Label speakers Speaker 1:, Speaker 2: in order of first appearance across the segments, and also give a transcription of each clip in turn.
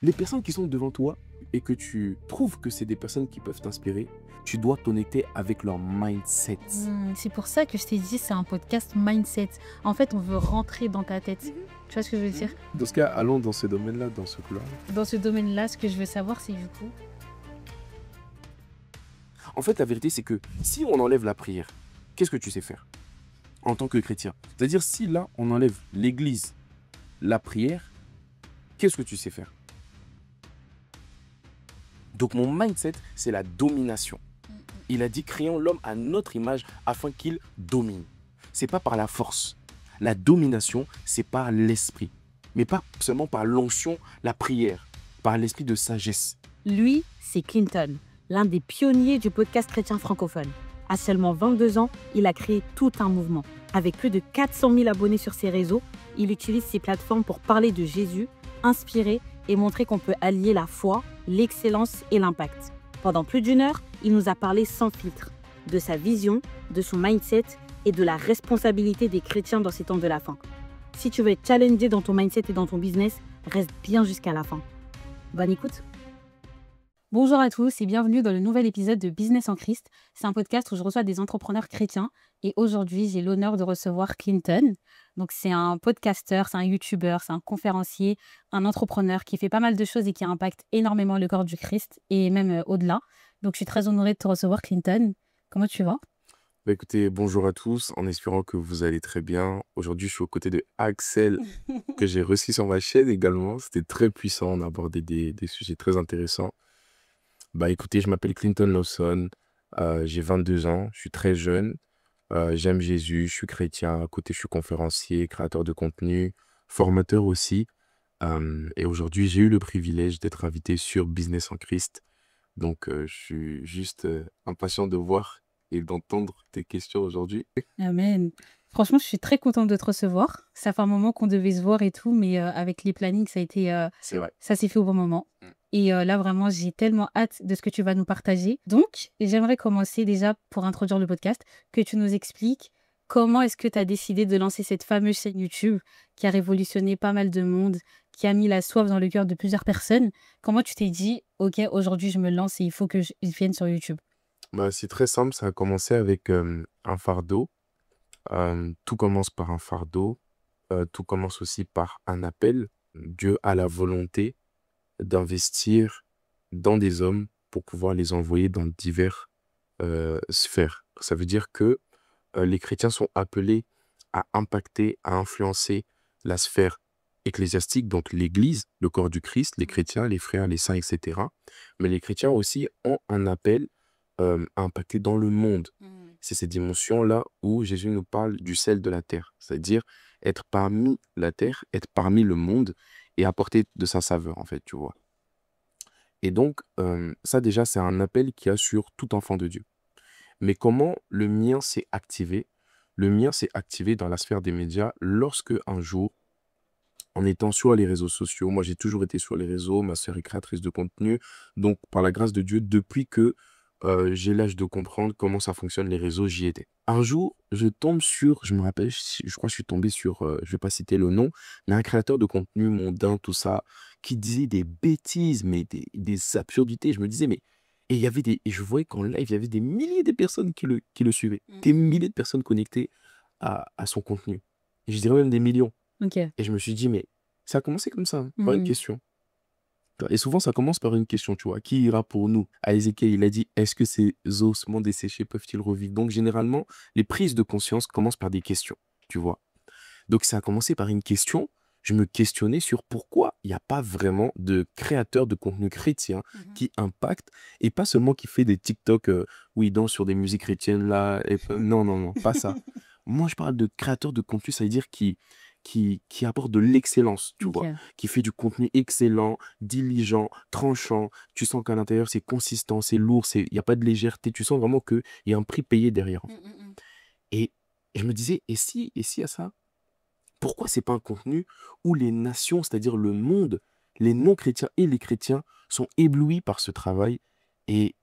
Speaker 1: les personnes qui sont devant toi et que tu trouves que c'est des personnes qui peuvent t'inspirer, tu dois te connecter avec leur mindset.
Speaker 2: C'est pour ça que je t'ai dit, c'est un podcast mindset. En fait, on veut rentrer dans ta tête. Tu vois ce que je veux dire?
Speaker 1: Dans ce cas, allons dans ce domaine-là, dans ce couloir.
Speaker 2: Dans ce domaine-là, ce que je veux savoir, c'est du coup...
Speaker 1: En fait, la vérité, c'est que si on enlève la prière, qu'est-ce que tu sais faire en tant que chrétien? C'est-à-dire, si là, on enlève l'église, la prière, qu'est-ce que tu sais faire? Donc, mon mindset, c'est la domination. Il a dit, créons l'homme à notre image afin qu'il domine. C'est pas par la force. La domination, c'est par l'esprit. Mais pas seulement par l'onction, la prière, par l'esprit de sagesse.
Speaker 3: Lui, c'est Clinton, l'un des pionniers du podcast chrétien francophone. À seulement 22 ans, il a créé tout un mouvement. Avec plus de 400 000 abonnés sur ses réseaux, il utilise ces plateformes pour parler de Jésus, inspirer et montrer qu'on peut allier la foi, l'excellence et l'impact. Pendant plus d'1 heure, il nous a parlé sans filtre, de sa vision, de son mindset et de la responsabilité des chrétiens dans ces temps de la fin. Si tu veux être challengé dans ton mindset et dans ton business, reste bien jusqu'à la fin. Bonne écoute.
Speaker 2: Bonjour à tous et bienvenue dans le nouvel épisode de Business en Christ. C'est un podcast où je reçois des entrepreneurs chrétiens et aujourd'hui, j'ai l'honneur de recevoir Clinton. Donc, c'est un podcasteur, c'est un YouTuber, c'est un conférencier, un entrepreneur qui fait pas mal de choses et qui impacte énormément le corps du Christ et même au-delà. Donc, je suis très honorée de te recevoir, Clinton. Comment tu vas?
Speaker 1: Bah écoutez, bonjour à tous, en espérant que vous allez très bien. Aujourd'hui, je suis aux côtés de Axel, que j'ai reçu sur ma chaîne également. C'était très puissant, on a abordé des sujets très intéressants. Bah écoutez, je m'appelle Clinton Lawson, j'ai 22 ans, je suis très jeune, j'aime Jésus, je suis chrétien, à côté je suis conférencier, créateur de contenu, formateur aussi. Et aujourd'hui, j'ai eu le privilège d'être invité sur Business en Christ. Donc, je suis juste impatient de voir et d'entendre tes questions aujourd'hui.
Speaker 2: Amen. Franchement, je suis très contente de te recevoir. Ça fait un moment qu'on devait se voir et tout, mais avec les plannings,
Speaker 1: C'est vrai.
Speaker 2: ça s'est fait au bon moment.
Speaker 1: Mm.
Speaker 2: Et là, vraiment, j'ai tellement hâte de ce que tu vas nous partager. Donc, j'aimerais commencer déjà pour introduire le podcast, que tu nous expliques comment est-ce que tu as décidé de lancer cette fameuse chaîne YouTube qui a révolutionné pas mal de monde, qui a mis la soif dans le cœur de plusieurs personnes. Comment tu t'es dit, OK, aujourd'hui, je me lance et il faut que je vienne sur YouTube?
Speaker 1: Bah, c'est très simple, ça a commencé avec un fardeau. Tout commence par un fardeau. Tout commence aussi par un appel. Dieu a la volonté d'investir dans des hommes pour pouvoir les envoyer dans diverses sphères. Ça veut dire que les chrétiens sont appelés à impacter, à influencer la sphère ecclésiastique, donc l'Église, le corps du Christ, les chrétiens, les frères, les saints, etc. Mais les chrétiens aussi ont un appel à impacter dans le monde. C'est ces dimensions-là où Jésus nous parle du sel de la terre, c'est-à-dire être parmi la terre, être parmi le monde et apporter de sa saveur, en fait, tu vois. Et donc, ça déjà, c'est un appel qu'il y a sur tout enfant de Dieu. Mais comment le mien s'est activé? Le mien s'est activé dans la sphère des médias lorsque un jour, en étant sur les réseaux sociaux, moi j'ai toujours été sur les réseaux, ma sœur est créatrice de contenu, donc par la grâce de Dieu, depuis que j'ai l'âge de comprendre comment ça fonctionne les réseaux, j'y étais. Un jour, je tombe sur, je me rappelle, je crois que je suis tombé sur, je vais pas citer le nom, mais un créateur de contenu mondain, tout ça, qui disait des bêtises, mais des absurdités. Je me disais, mais... Et, il y avait et je voyais qu'en live, il y avait des milliers de personnes qui le suivaient, des milliers de personnes connectées à son contenu. Et je dirais même des millions.
Speaker 2: OK.
Speaker 1: Et je me suis dit, mais ça a commencé comme ça, hein, par une
Speaker 2: Mhm.
Speaker 1: question. Et souvent, ça commence par une question, tu vois. Qui ira pour nous? À Ézéchiel, il a dit, est-ce que ces ossements desséchés peuvent-ils revivre? Donc, généralement, les prises de conscience commencent par des questions, tu vois. Donc, ça a commencé par une question. Je me questionnais sur pourquoi il n'y a pas vraiment de créateur de contenu chrétien qui impacte et pas seulement qui fait des TikTok où il danse sur des musiques chrétiennes là. Non, non, non, pas ça. Moi, je parle de créateur de contenu, ça veut dire qui apporte de l'excellence, tu vois,
Speaker 2: OK.
Speaker 1: qui fait du contenu excellent, diligent, tranchant. Tu sens qu'à l'intérieur, c'est consistant, c'est lourd, il n'y a pas de légèreté. Tu sens vraiment qu'il y a un prix payé derrière, en fait. Et je me disais, et si à ça, pourquoi c'est pas un contenu où les nations, c'est-à-dire le monde, les non-chrétiens et les chrétiens sont éblouis par ce travail et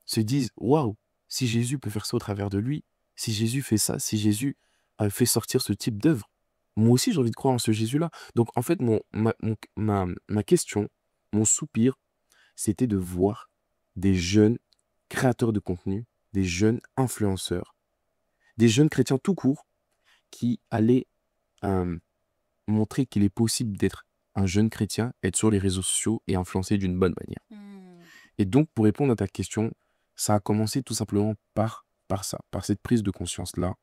Speaker 1: se disent, waouh, si Jésus peut faire ça au travers de lui, si Jésus fait ça, si Jésus fait sortir ce type d'œuvre, moi aussi j'ai envie de croire en ce Jésus-là. Donc en fait, ma question mon soupir, c'était de voir des jeunes créateurs de contenu, des jeunes influenceurs, des jeunes chrétiens tout court qui allaient euh, montrer qu'il est possible d'être un jeune chrétien, être sur les réseaux sociaux et influencer d'une bonne manière. Et donc, pour répondre à ta question, ça a commencé tout simplement par ça, par cette prise de conscience-là.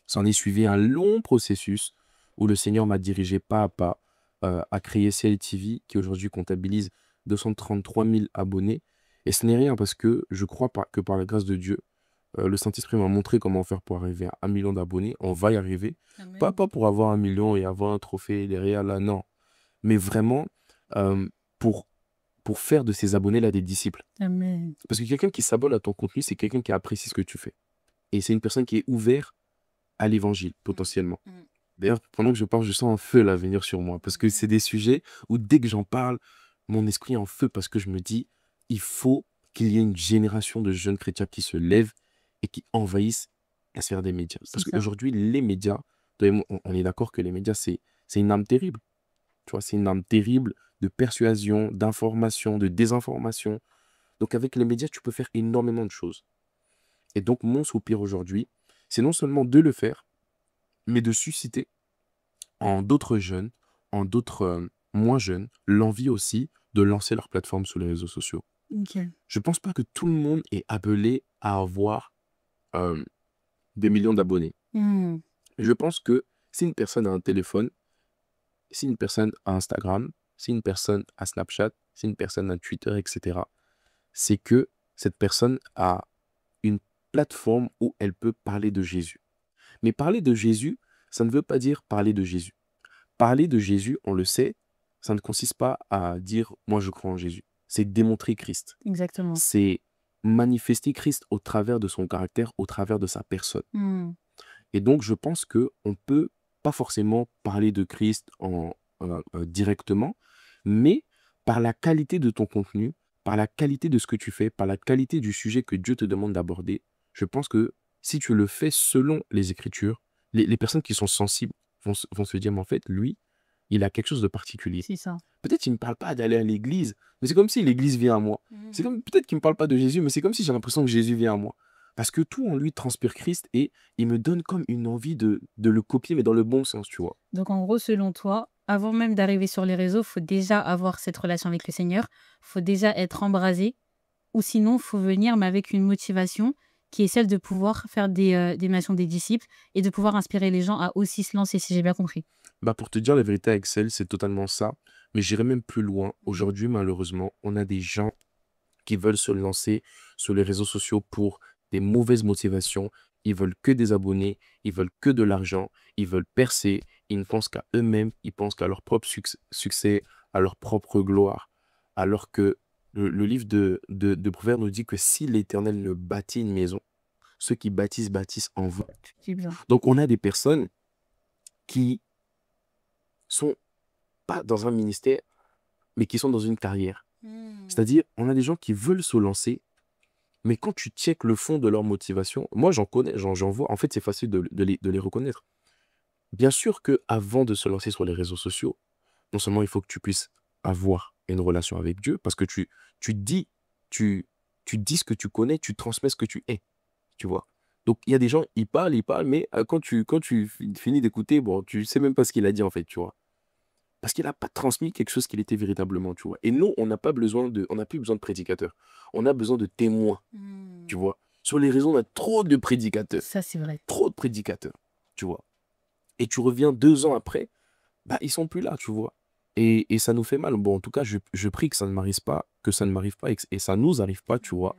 Speaker 1: S'en est suivi un long processus où le Seigneur m'a dirigé pas à pas à créer CLTV, qui aujourd'hui comptabilise 233 000 abonnés. Et ce n'est rien parce que je crois que par la grâce de Dieu, le Saint-Esprit m'a montré comment faire pour arriver à 1 million d'abonnés. On va y arriver. Pas
Speaker 2: Amen.
Speaker 1: pour avoir 1 million et avoir un trophée derrière là, non. Mais vraiment euh, pour, pour faire de ces abonnés-là des disciples.
Speaker 2: Amen.
Speaker 1: Parce que quelqu'un qui s'abonne à ton contenu, c'est quelqu'un qui apprécie ce que tu fais. Et c'est une personne qui est ouverte à l'évangile, potentiellement.
Speaker 2: Mm.
Speaker 1: D'ailleurs, pendant que je parle, je sens un feu là venir sur moi. Parce que c'est des sujets où dès que j'en parle, mon esprit est en feu parce que je me dis, il faut qu'il y ait une génération de jeunes chrétiens qui se lèvent et qui envahissent la sphère des médias. Parce
Speaker 2: C'est ça.
Speaker 1: qu'aujourd'hui, les médias, toi et moi, on est d'accord que les médias, c'est une arme terrible. Tu vois, c'est une arme terrible de persuasion, d'information, de désinformation. Donc avec les médias, tu peux faire énormément de choses. Et donc, mon soupir aujourd'hui, c'est non seulement de le faire, mais de susciter en d'autres jeunes, en d'autres moins jeunes, l'envie aussi de lancer leur plateforme sur les réseaux sociaux.
Speaker 2: Ok.
Speaker 1: Je pense pas que tout le monde est appelé à avoir des millions d'abonnés.
Speaker 2: Mm.
Speaker 1: Je pense que si une personne a un téléphone, si une personne a Instagram, si une personne a Snapchat, si une personne a Twitter, etc., c'est que cette personne a une plateforme où elle peut parler de Jésus. Mais parler de Jésus, ça ne veut pas dire parler de Jésus. Parler de Jésus, on le sait, ça ne consiste pas à dire « moi je crois en Jésus ». C'est démontrer Christ.
Speaker 2: Exactement.
Speaker 1: C'est manifester Christ au travers de son caractère, au travers de sa personne.
Speaker 2: Mm.
Speaker 1: Et donc, je pense qu'on ne peut pas forcément parler de Christ directement, mais par la qualité de ton contenu, par la qualité de ce que tu fais, par la qualité du sujet que Dieu te demande d'aborder, je pense que si tu le fais selon les Écritures, les personnes qui sont sensibles vont se dire, mais en fait, lui, il a quelque chose de particulier.
Speaker 2: C'est ça.
Speaker 1: Peut-être qu'il ne me parle pas d'aller à l'église, mais c'est comme si l'église vient à moi. C'est comme peut-être qu'il ne me parle pas de Jésus, mais c'est comme si j'ai l'impression que Jésus vient à moi. Parce que tout en lui transpire Christ et il me donne comme une envie de le copier, mais dans le bon sens, tu vois.
Speaker 2: Donc, en gros, selon toi, avant même d'arriver sur les réseaux, il faut déjà avoir cette relation avec le Seigneur. Il faut déjà être embrasé. Ou sinon, il faut venir, mais avec une motivation qui est celle de pouvoir faire des nations des disciples et de pouvoir inspirer les gens à aussi se lancer, si j'ai bien compris.
Speaker 1: Bah pour te dire la vérité, Excel, c'est totalement ça. Mais j'irai même plus loin. Aujourd'hui, malheureusement, on a des gens qui veulent se lancer sur les réseaux sociaux pour des mauvaises motivations. Ils veulent que des abonnés, ils veulent que de l'argent, ils veulent percer, ils ne pensent qu'à eux-mêmes, ils pensent qu'à leur propre succès, à leur propre gloire. Alors que le livre de Proverbes nous dit que si l'Éternel ne bâtit une maison, ceux qui bâtissent, bâtissent en vain.
Speaker 2: C'est bien.
Speaker 1: Donc on a des personnes qui sont pas dans un ministère, mais qui sont dans une carrière. C'est-à-dire, on a des gens qui veulent se lancer, mais quand tu checkes le fond de leur motivation, moi j'en connais, j'en vois, en fait c'est facile de les reconnaître. Bien sûr qu'avant de se lancer sur les réseaux sociaux, non seulement il faut que tu puisses avoir une relation avec Dieu, parce que tu dis, tu dis ce que tu connais, tu transmets ce que tu es, tu vois. Donc il y a des gens, ils parlent, mais quand tu finis d'écouter, bon, tu sais même pas ce qu'il a dit en fait, tu vois. Parce qu'il n'a pas transmis quelque chose qu'il était véritablement, tu vois. Et nous, on n'a plus besoin de prédicateurs. On a besoin de témoins, tu vois. Sur les réseaux, on a trop de prédicateurs.
Speaker 2: Ça, c'est vrai.
Speaker 1: Trop de prédicateurs, tu vois. Et tu reviens 2 ans après, bah, ils sont plus là, tu vois. Et ça nous fait mal. Bon, en tout cas, je prie que ça ne m'arrive pas, et ça nous arrive pas, tu vois.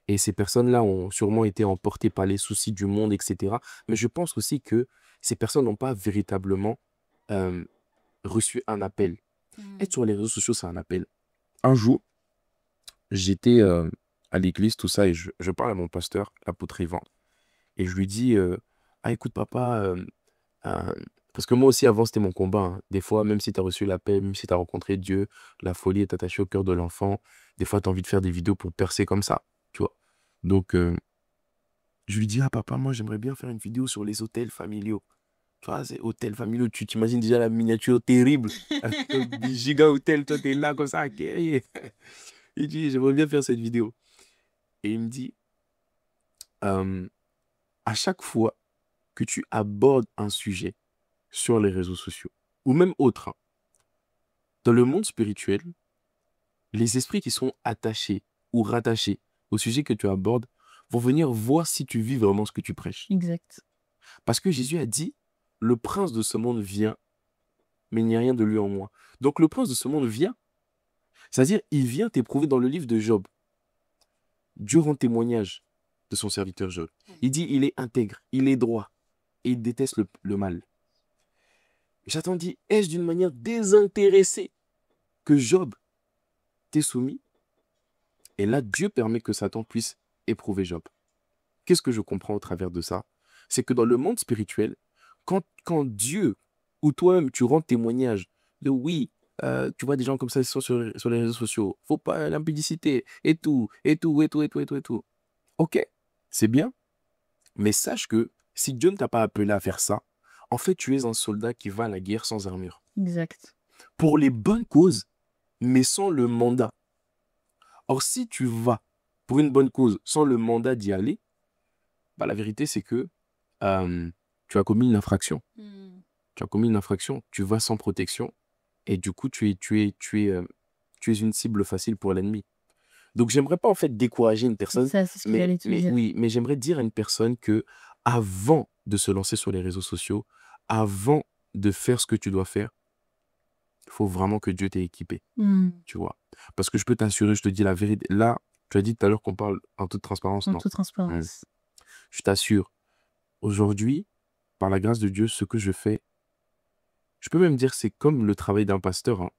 Speaker 1: Et ces personnes-là ont sûrement été emportées par les soucis du monde, etc. Mais je pense aussi que ces personnes n'ont pas véritablement reçu un appel. Être sur les réseaux sociaux, c'est un appel. Un jour, j'étais à l'église, tout ça, et je parle à mon pasteur, l'apôtre Yvan, et je lui dis ah, écoute, papa, parce que moi aussi, avant, c'était mon combat, hein. Des fois, même si tu as reçu l'appel, même si tu as rencontré Dieu, la folie est attachée au cœur de l'enfant. Des fois, tu as envie de faire des vidéos pour percer comme ça, tu vois. Donc, je lui dis ah, papa, moi, j'aimerais bien faire une vidéo sur les hôtels familiaux. Tu vois, c'est hôtel familial, tu t'imagines déjà la miniature terrible. Des giga hôtel, toi, t'es là comme ça, guerrier. Il dit, j'aimerais bien faire cette vidéo. Et il me dit, euh, à chaque fois que tu abordes un sujet sur les réseaux sociaux, ou même autre, hein, dans le monde spirituel, les esprits qui sont attachés ou rattachés au sujet que tu abordes vont venir voir si tu vis vraiment ce que tu prêches.
Speaker 2: Exact.
Speaker 1: Parce que Jésus a dit, le prince de ce monde vient, mais il n'y a rien de lui en moi. Donc le prince de ce monde vient, c'est-à-dire il vient t'éprouver dans le livre de Job. Dieu rend témoignage de son serviteur Job. Il dit, il est intègre, il est droit, et il déteste le mal. Satan dit, est-ce d'une manière désintéressée que Job t'est soumis? Et là, Dieu permet que Satan puisse éprouver Job. Qu'est-ce que je comprends au travers de ça? C'est que dans le monde spirituel, quand Dieu ou toi-même, tu rends témoignage de oui, tu vois des gens comme ça sur les réseaux sociaux, faut pas l'impudicité, et tout, et tout, et tout, et tout, et tout, et tout. Ok, c'est bien, mais sache que si Dieu ne t'a pas appelé à faire ça, en fait, tu es un soldat qui va à la guerre sans armure.
Speaker 2: Exact.
Speaker 1: Pour les bonnes causes, mais sans le mandat. Or, si tu vas pour une bonne cause sans le mandat d'y aller, bah, la vérité, c'est que tu as commis une infraction. Tu as commis une infraction, tu vas sans protection, et du coup, tu es une cible facile pour l'ennemi. Donc, j'aimerais pas en fait décourager une personne,
Speaker 2: Ça, c'est ce que j'allais te dire.
Speaker 1: mais j'aimerais dire à une personne que avant de se lancer sur les réseaux sociaux, avant de faire ce que tu dois faire, il faut vraiment que Dieu t'ait équipé, tu vois. Parce que je peux t'assurer, je te dis la vérité. Là, tu as dit tout à l'heure qu'on parle en toute transparence,
Speaker 2: En
Speaker 1: non.
Speaker 2: toute transparence.
Speaker 1: Je t'assure, aujourd'hui, par la grâce de Dieu, ce que je fais, je peux même dire c'est comme le travail d'un pasteur, hein.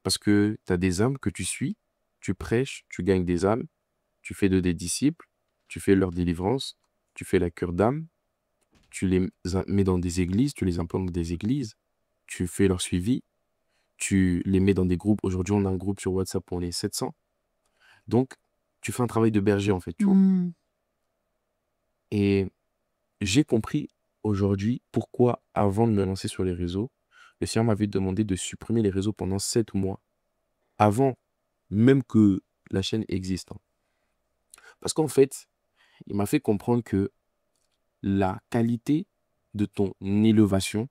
Speaker 1: Parce que tu as des âmes que tu suis, tu prêches, tu gagnes des âmes, tu fais de des disciples, tu fais leur délivrance, tu fais la cure d'âme, tu les mets dans des églises, tu les implantes dans des églises, tu fais leur suivi, tu les mets dans des groupes. Aujourd'hui, on a un groupe sur WhatsApp où on est 700. Donc, tu fais un travail de berger, en fait, tu vois. Et j'ai compris aujourd'hui pourquoi, avant de me lancer sur les réseaux, le Seigneur m'avait demandé de supprimer les réseaux pendant 7 mois, avant même que la chaîne existe, hein. Parce qu'en fait, il m'a fait comprendre que la qualité de ton élévation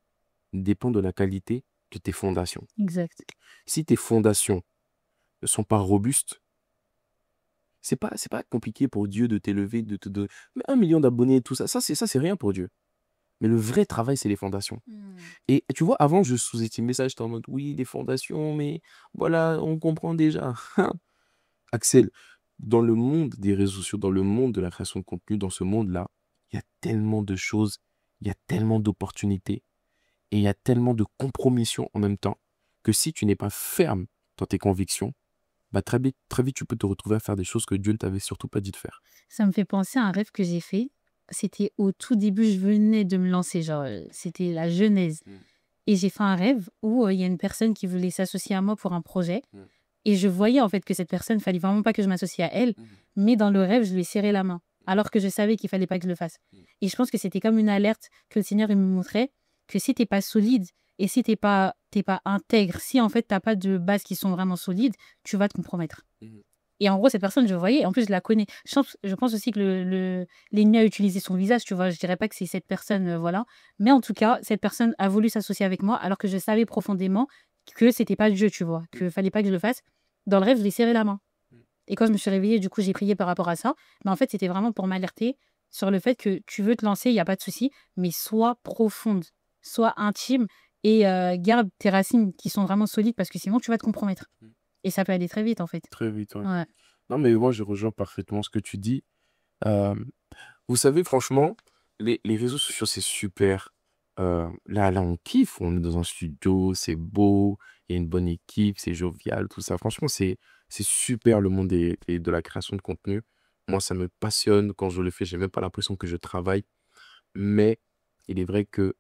Speaker 1: dépend de la qualité de tes fondations.
Speaker 2: Exact.
Speaker 1: Si tes fondations ne sont pas robustes, c'est pas compliqué pour Dieu de t'élever, de te donner 1 million d'abonnés, tout ça. Ça, c'est rien pour Dieu. Mais le vrai travail, c'est les fondations. Et tu vois, avant, je sous-estimais ça. J'étais en mode, oui, les fondations, mais voilà, on comprend déjà. Axel, dans le monde des réseaux sociaux, dans le monde de la création de contenu, dans ce monde-là, il y a tellement de choses, il y a tellement d'opportunités et il y a tellement de compromissions en même temps que si tu n'es pas ferme dans tes convictions, bah très vite, tu peux te retrouver à faire des choses que Dieu ne t'avait surtout pas dit de faire.
Speaker 2: Ça me fait penser à un rêve que j'ai fait. C'était au tout début, je venais de me lancer, genre, c'était la genèse. Et j'ai fait un rêve où il y a une personne qui voulait s'associer à moi pour un projet. Et je voyais en fait que cette personne, fallait vraiment pas que je m'associe à elle. Mais dans le rêve, je lui ai serré la main. Alors que je savais qu'il fallait pas que je le fasse. Et je pense que c'était comme une alerte que le Seigneur il me montrait que si t'es pas solide et si t'es pas intègre, si en fait t'as pas de bases qui sont vraiment solides, tu vas te compromettre. Et en gros, cette personne, je voyais, en plus, je la connais. Je pense aussi que l'ennemi a utilisé son visage, tu vois. Je dirais pas que c'est cette personne, voilà. Mais en tout cas, cette personne a voulu s'associer avec moi alors que je savais profondément que c'était pas le jeu, tu vois. Qu'il fallait pas que je le fasse. Dans le rêve, je lui ai serré la main. Et quand je me suis réveillée, du coup, j'ai prié par rapport à ça. Mais en fait, c'était vraiment pour m'alerter sur le fait que tu veux te lancer, il n'y a pas de souci, mais sois profonde, sois intime et garde tes racines qui sont vraiment solides parce que sinon, tu vas te compromettre. Et ça peut aller très vite, en fait.
Speaker 1: Très vite, ouais.
Speaker 2: Ouais.
Speaker 1: Non, mais moi, je rejoins parfaitement ce que tu dis. Vous savez, franchement, les réseaux sociaux, c'est super. Là, on kiffe. On est dans un studio, c'est beau, il y a une bonne équipe, c'est jovial, tout ça. Franchement, c'est super le monde de la création de contenu. Moi, ça me passionne quand je le fais. J'ai même pas l'impression que je travaille. Mais il est vrai que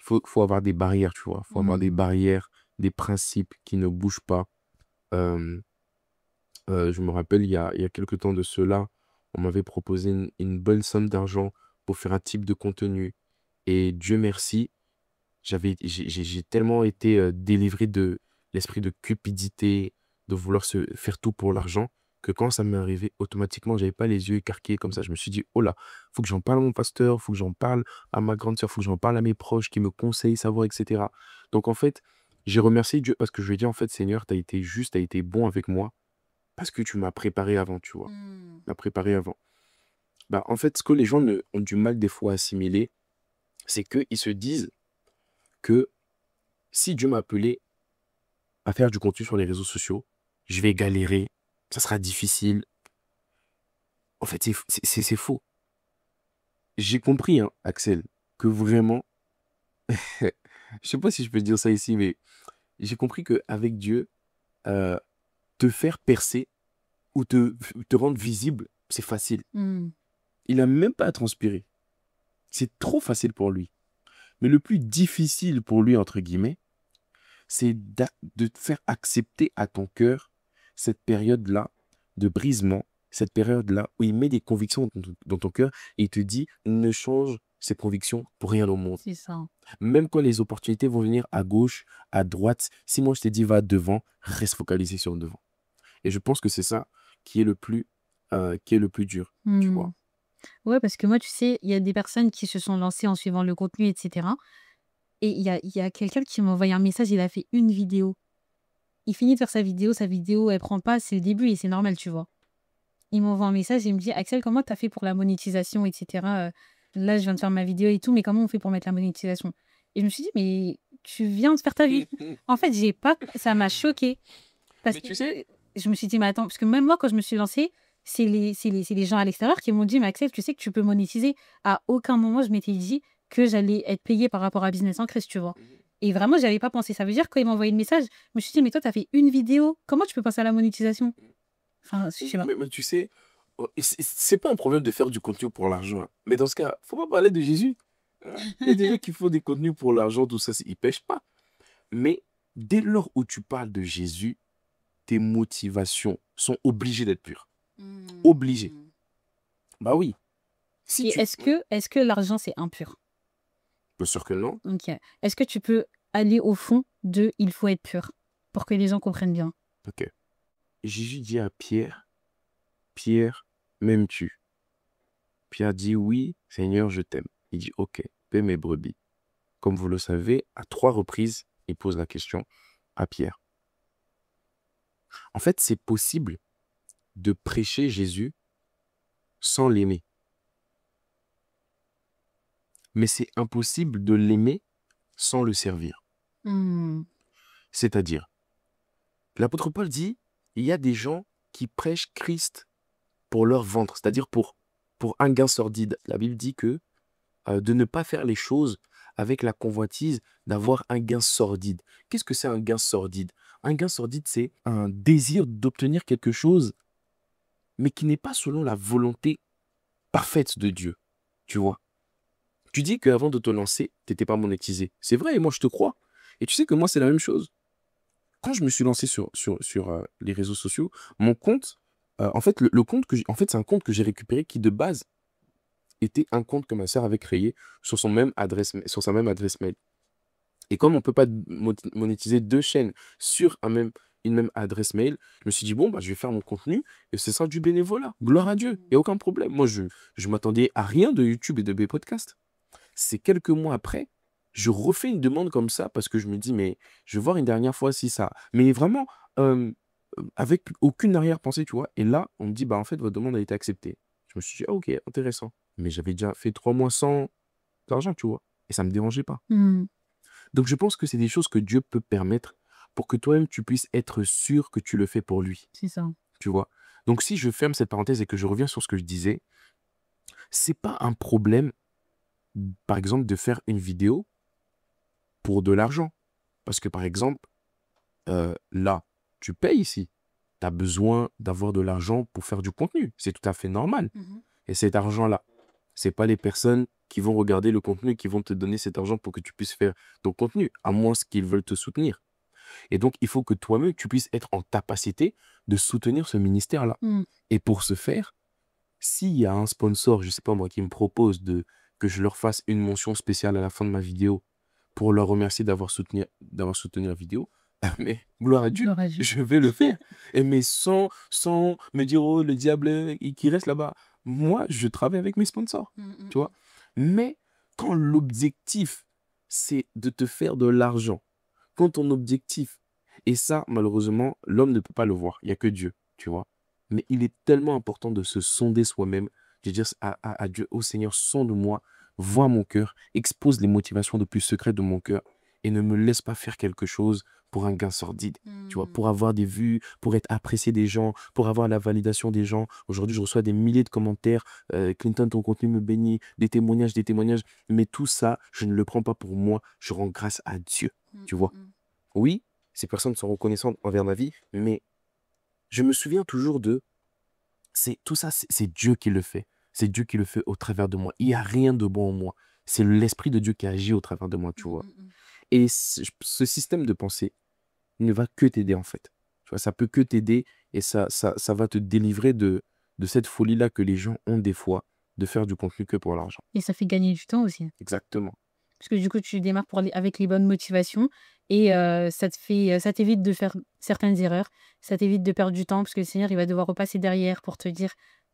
Speaker 1: faut avoir des barrières, tu vois. Faut avoir des barrières, des principes qui ne bougent pas. Euh, je me rappelle, il y a quelques temps de cela, on m'avait proposé une bonne somme d'argent pour faire un type de contenu. Et Dieu merci, j'ai tellement été délivré de l'esprit de cupidité, de vouloir se faire tout pour l'argent, que quand ça m'est arrivé, automatiquement, j'avais pas les yeux écarquillés comme ça. Je me suis dit, oh là, faut que j'en parle à mon pasteur, faut que j'en parle à ma grande sœur, faut que j'en parle à mes proches qui me conseillent, savoir, etc. Donc en fait, j'ai remercié Dieu parce que je lui ai dit, en fait, Seigneur, tu as été juste, tu as été bon avec moi parce que tu m'as préparé avant, tu vois.
Speaker 2: Hmm.
Speaker 1: Tu m'as préparé avant. Bah, en fait, ce que les gens ont du mal des fois à assimiler, c'est qu'ils se disent que si Dieu m'a appelé à faire du contenu sur les réseaux sociaux, je vais galérer, ça sera difficile. En fait, c'est faux. J'ai compris, hein, Axel, que vraiment, je sais pas si je peux dire ça ici, mais j'ai compris qu'avec Dieu, euh, te faire percer ou te rendre visible, c'est facile.
Speaker 2: Hmm.
Speaker 1: Il n'a même pas à transpirer. C'est trop facile pour lui. Mais le plus difficile pour lui, entre guillemets, c'est de te faire accepter à ton cœur cette période-là de brisement, cette période-là où il met des convictions dans ton cœur et il te dit ne change ces convictions pour rien au monde.
Speaker 2: C'est ça.
Speaker 1: Même quand les opportunités vont venir à gauche, à droite, si moi je t'ai dit va devant, reste focalisé sur le devant. Et je pense que c'est ça qui est le plus dur, tu
Speaker 2: Hmm.
Speaker 1: vois.
Speaker 2: Ouais, parce que moi, tu sais, il y a des personnes qui se sont lancées en suivant le contenu, etc. Et il y a quelqu'un qui m'a envoyé un message, il a fait une vidéo. Il finit de faire sa vidéo, elle prend pas, c'est le début et c'est normal, tu vois. Il m'envoie un message et il me dit, Axel, comment tu as fait pour la monétisation, etc. Là, je viens de faire ma vidéo et tout, mais comment on fait pour mettre la monétisation? Et je me suis dit, mais tu viens de faire ta vie. En fait, j'ai pas, ça m'a choquée. Parce
Speaker 1: Mais
Speaker 2: que
Speaker 1: tu sais,
Speaker 2: je me suis dit, mais attends, parce que même moi, quand je me suis lancée, c'est les gens à l'extérieur qui m'ont dit, mais Axel, tu sais que tu peux monétiser. À aucun moment, je m'étais dit que j'allais être payée par rapport à Business en Christ, tu vois. Et vraiment, j'avais pas pensé. Ça veut dire, quand il m'a envoyé le message, je me suis dit, mais toi, tu as fait une vidéo. Comment tu peux passer à la monétisation? Enfin, je sais pas.
Speaker 1: mais tu sais, c'est pas un problème de faire du contenu pour l'argent, hein. Mais dans ce cas, faut pas parler de Jésus, hein. Il y a des gens qui font des contenus pour l'argent, tout ça, ils pêchent pas. Mais dès lors où tu parles de Jésus, tes motivations sont obligées d'être pures. Obligées. Bah oui. Si
Speaker 2: Et
Speaker 1: tu...
Speaker 2: est-ce que l'argent, c'est impur?
Speaker 1: Bien sûr que non.
Speaker 2: Ok. Est-ce que tu peux aller au fond de il faut être pur pour que les gens comprennent bien?
Speaker 1: Ok. Jésus dit à Pierre, Pierre, m'aimes-tu? Pierre dit oui, Seigneur, je t'aime. Il dit ok, paie mes brebis. Comme vous le savez, à 3 reprises, il pose la question à Pierre. En fait, c'est possible de prêcher Jésus sans l'aimer. Mais c'est impossible de l'aimer sans le servir.
Speaker 2: Hmm.
Speaker 1: C'est-à-dire, l'apôtre Paul dit, il y a des gens qui prêchent Christ pour leur ventre, c'est-à-dire pour un gain sordide. La Bible dit que de ne pas faire les choses avec la convoitise d'avoir un gain sordide. Qu'est-ce que c'est un gain sordide? Un gain sordide, c'est un désir d'obtenir quelque chose, mais qui n'est pas selon la volonté parfaite de Dieu. Tu vois? Tu dis qu'avant de te lancer, tu n'étais pas monétisé. C'est vrai, et moi je te crois. Et tu sais que moi, c'est la même chose. Quand je me suis lancé sur les réseaux sociaux, mon compte, en fait, le compte en fait, c'est un compte que j'ai récupéré qui, de base, était un compte que ma sœur avait créé sur sa même adresse mail. Et comme on ne peut pas monétiser 2 chaînes sur une même adresse mail, je me suis dit, bon, bah, je vais faire mon contenu et ce sera du bénévolat. Gloire à Dieu, il n'y a aucun problème. Moi, je m'attendais à rien de YouTube et de B-Podcast. C'est quelques mois après, je refais une demande comme ça parce que je me dis, mais je vais voir une dernière fois si ça... Mais vraiment, avec aucune arrière-pensée, tu vois. Et là, on me dit, bah en fait, votre demande a été acceptée. Je me suis dit, ah ok, intéressant. Mais j'avais déjà fait 3 mois sans argent, tu vois. Et ça ne me dérangeait pas.
Speaker 2: Hmm.
Speaker 1: Donc je pense que c'est des choses que Dieu peut permettre pour que toi-même, tu puisses être sûr que tu le fais pour lui,
Speaker 2: C'est ça.
Speaker 1: tu vois. Donc si je ferme cette parenthèse et que je reviens sur ce que je disais, c'est pas un problème, par exemple, de faire une vidéo pour de l'argent. Parce que, par exemple, là, tu payes ici. Tu as besoin d'avoir de l'argent pour faire du contenu. C'est tout à fait normal. Et cet argent-là, ce n'est pas les personnes qui vont regarder le contenu et qui vont te donner cet argent pour que tu puisses faire ton contenu, à moins qu'ils veulent te soutenir. Et donc, il faut que toi-même, tu puisses être en capacité de soutenir ce ministère-là.
Speaker 2: Hmm.
Speaker 1: Et pour ce faire, s'il y a un sponsor, je ne sais pas moi, qui me propose de que je leur fasse une mention spéciale à la fin de ma vidéo pour leur remercier d'avoir soutenu la vidéo, mais gloire à Dieu,
Speaker 2: Gloire à Dieu.
Speaker 1: je vais le faire. Et mais sans me dire, oh, le diable qui reste là-bas. Moi, je travaille avec mes sponsors, tu vois. Mais quand l'objectif, c'est de te faire de l'argent, quand ton objectif, et ça, malheureusement, l'homme ne peut pas le voir, il n'y a que Dieu, tu vois. Mais il est tellement important de se sonder soi-même, de dire à Dieu, oh Seigneur, sonde-moi, vois mon cœur, expose les motivations les plus secrètes de mon cœur et ne me laisse pas faire quelque chose pour un gain sordide, tu vois, pour avoir des vues, pour être apprécié des gens, pour avoir la validation des gens. Aujourd'hui, je reçois des milliers de commentaires, Clinton, ton contenu me bénit, des témoignages, mais tout ça, je ne le prends pas pour moi, je rends grâce à Dieu, tu vois. Oui, ces personnes sont reconnaissantes envers ma vie, mais je me souviens toujours tout ça, c'est Dieu qui le fait. C'est Dieu qui le fait au travers de moi. Il n'y a rien de bon en moi. C'est l'Esprit de Dieu qui agit au travers de moi, tu vois. Et ce système de pensée ne va que t'aider, en fait. Tu vois, ça peut que t'aider et ça va te délivrer de cette folie-là que les gens ont des fois de faire du contenu que pour l'argent.
Speaker 2: Et ça fait gagner du temps aussi.
Speaker 1: Exactement.
Speaker 2: Parce que du coup, tu démarres avec les bonnes motivations et ça t'évite de faire certaines erreurs, ça t'évite de perdre du temps parce que le Seigneur, il va devoir repasser derrière pour te dire,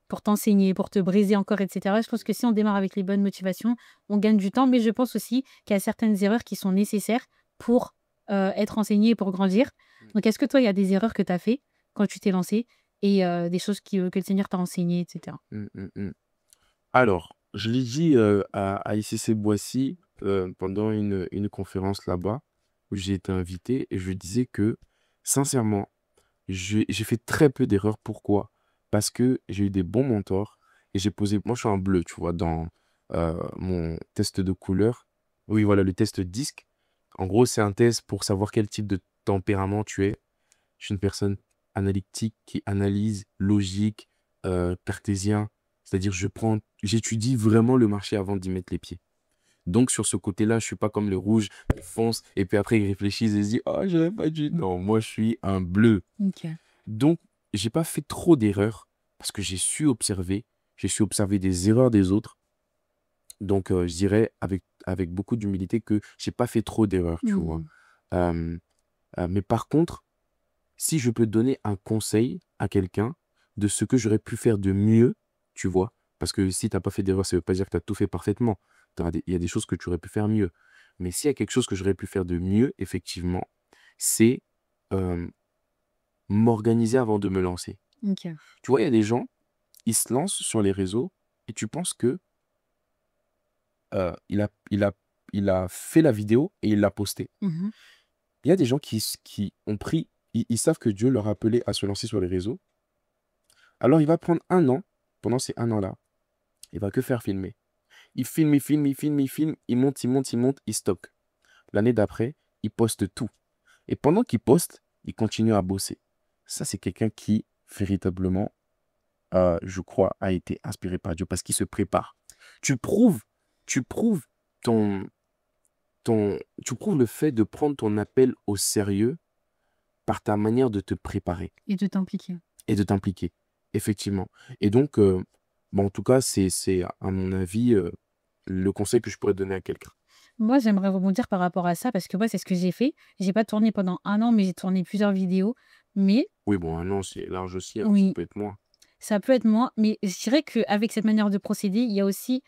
Speaker 2: pour t'enseigner, pour te briser encore, etc. Je pense que si on démarre avec les bonnes motivations, on gagne du temps, mais je pense aussi qu'il y a certaines erreurs qui sont nécessaires pour être enseigné et pour grandir. Donc, est-ce que toi, il y a des erreurs que tu as fait quand tu t'es lancé et des choses que le Seigneur t'a enseigné, etc.
Speaker 1: Alors, je l'ai dit à ICC Boissy pendant une conférence là-bas où j'ai été invité et je disais que, sincèrement, j'ai fait très peu d'erreurs. Pourquoi? Parce que j'ai eu des bons mentors et j'ai posé. Moi, je suis un bleu, tu vois, dans mon test de couleur. Oui, voilà, le test DISC. En gros, c'est un test pour savoir quel type de tempérament tu es. Je suis une personne analytique qui analyse, logique, cartésien. C'est-à-dire, j'étudie vraiment le marché avant d'y mettre les pieds. Donc, sur ce côté-là, je suis pas comme le rouge, il fonce, et puis après, il réfléchit et il se dit, oh, j'aurais pas dû. Non, moi, je suis un bleu.
Speaker 2: Ok.
Speaker 1: Donc, j'ai pas fait trop d'erreurs parce que j'ai su observer des erreurs des autres. Donc, je dirais avec beaucoup d'humilité que j'ai pas fait trop d'erreurs, tu vois. Mais par contre, si je peux donner un conseil à quelqu'un de ce que j'aurais pu faire de mieux, tu vois, parce que si tu n'as pas fait d'erreur, ça ne veut pas dire que tu as tout fait parfaitement. Il y a des choses que tu aurais pu faire mieux. Mais s'il y a quelque chose que j'aurais pu faire de mieux, effectivement, c'est m'organiser avant de me lancer.
Speaker 2: Ok.
Speaker 1: Tu vois, il y a des gens, ils se lancent sur les réseaux et tu penses que il a fait la vidéo et il l'a postée.
Speaker 2: Mhm.
Speaker 1: Il y a des gens qui ont pris, ils savent que Dieu leur a appelé à se lancer sur les réseaux. Alors, il va prendre un an. Pendant ces un an-là, il va que faire filmer. Il filme, il monte, il stocke. L'année d'après, il poste tout. Et pendant qu'il poste, il continue à bosser. Ça, c'est quelqu'un qui, véritablement, je crois, a été inspiré par Dieu parce qu'il se prépare. Tu prouves le fait de prendre ton appel au sérieux par ta manière de te préparer.
Speaker 2: Et de t'impliquer.
Speaker 1: Et de t'impliquer, effectivement. Et donc, en tout cas, c'est à mon avis, le conseil que je pourrais donner à quelqu'un.
Speaker 2: Moi, j'aimerais rebondir par rapport à ça parce que moi, c'est ce que j'ai fait. J'ai pas tourné pendant un an, mais j'ai tourné plusieurs vidéos. Mais
Speaker 1: Oui, bon, un an, c'est large aussi, hein, ça
Speaker 2: oui,
Speaker 1: peut être moins.
Speaker 2: ça peut être moins. Mais je dirais qu'avec cette manière de procéder, il y a aussi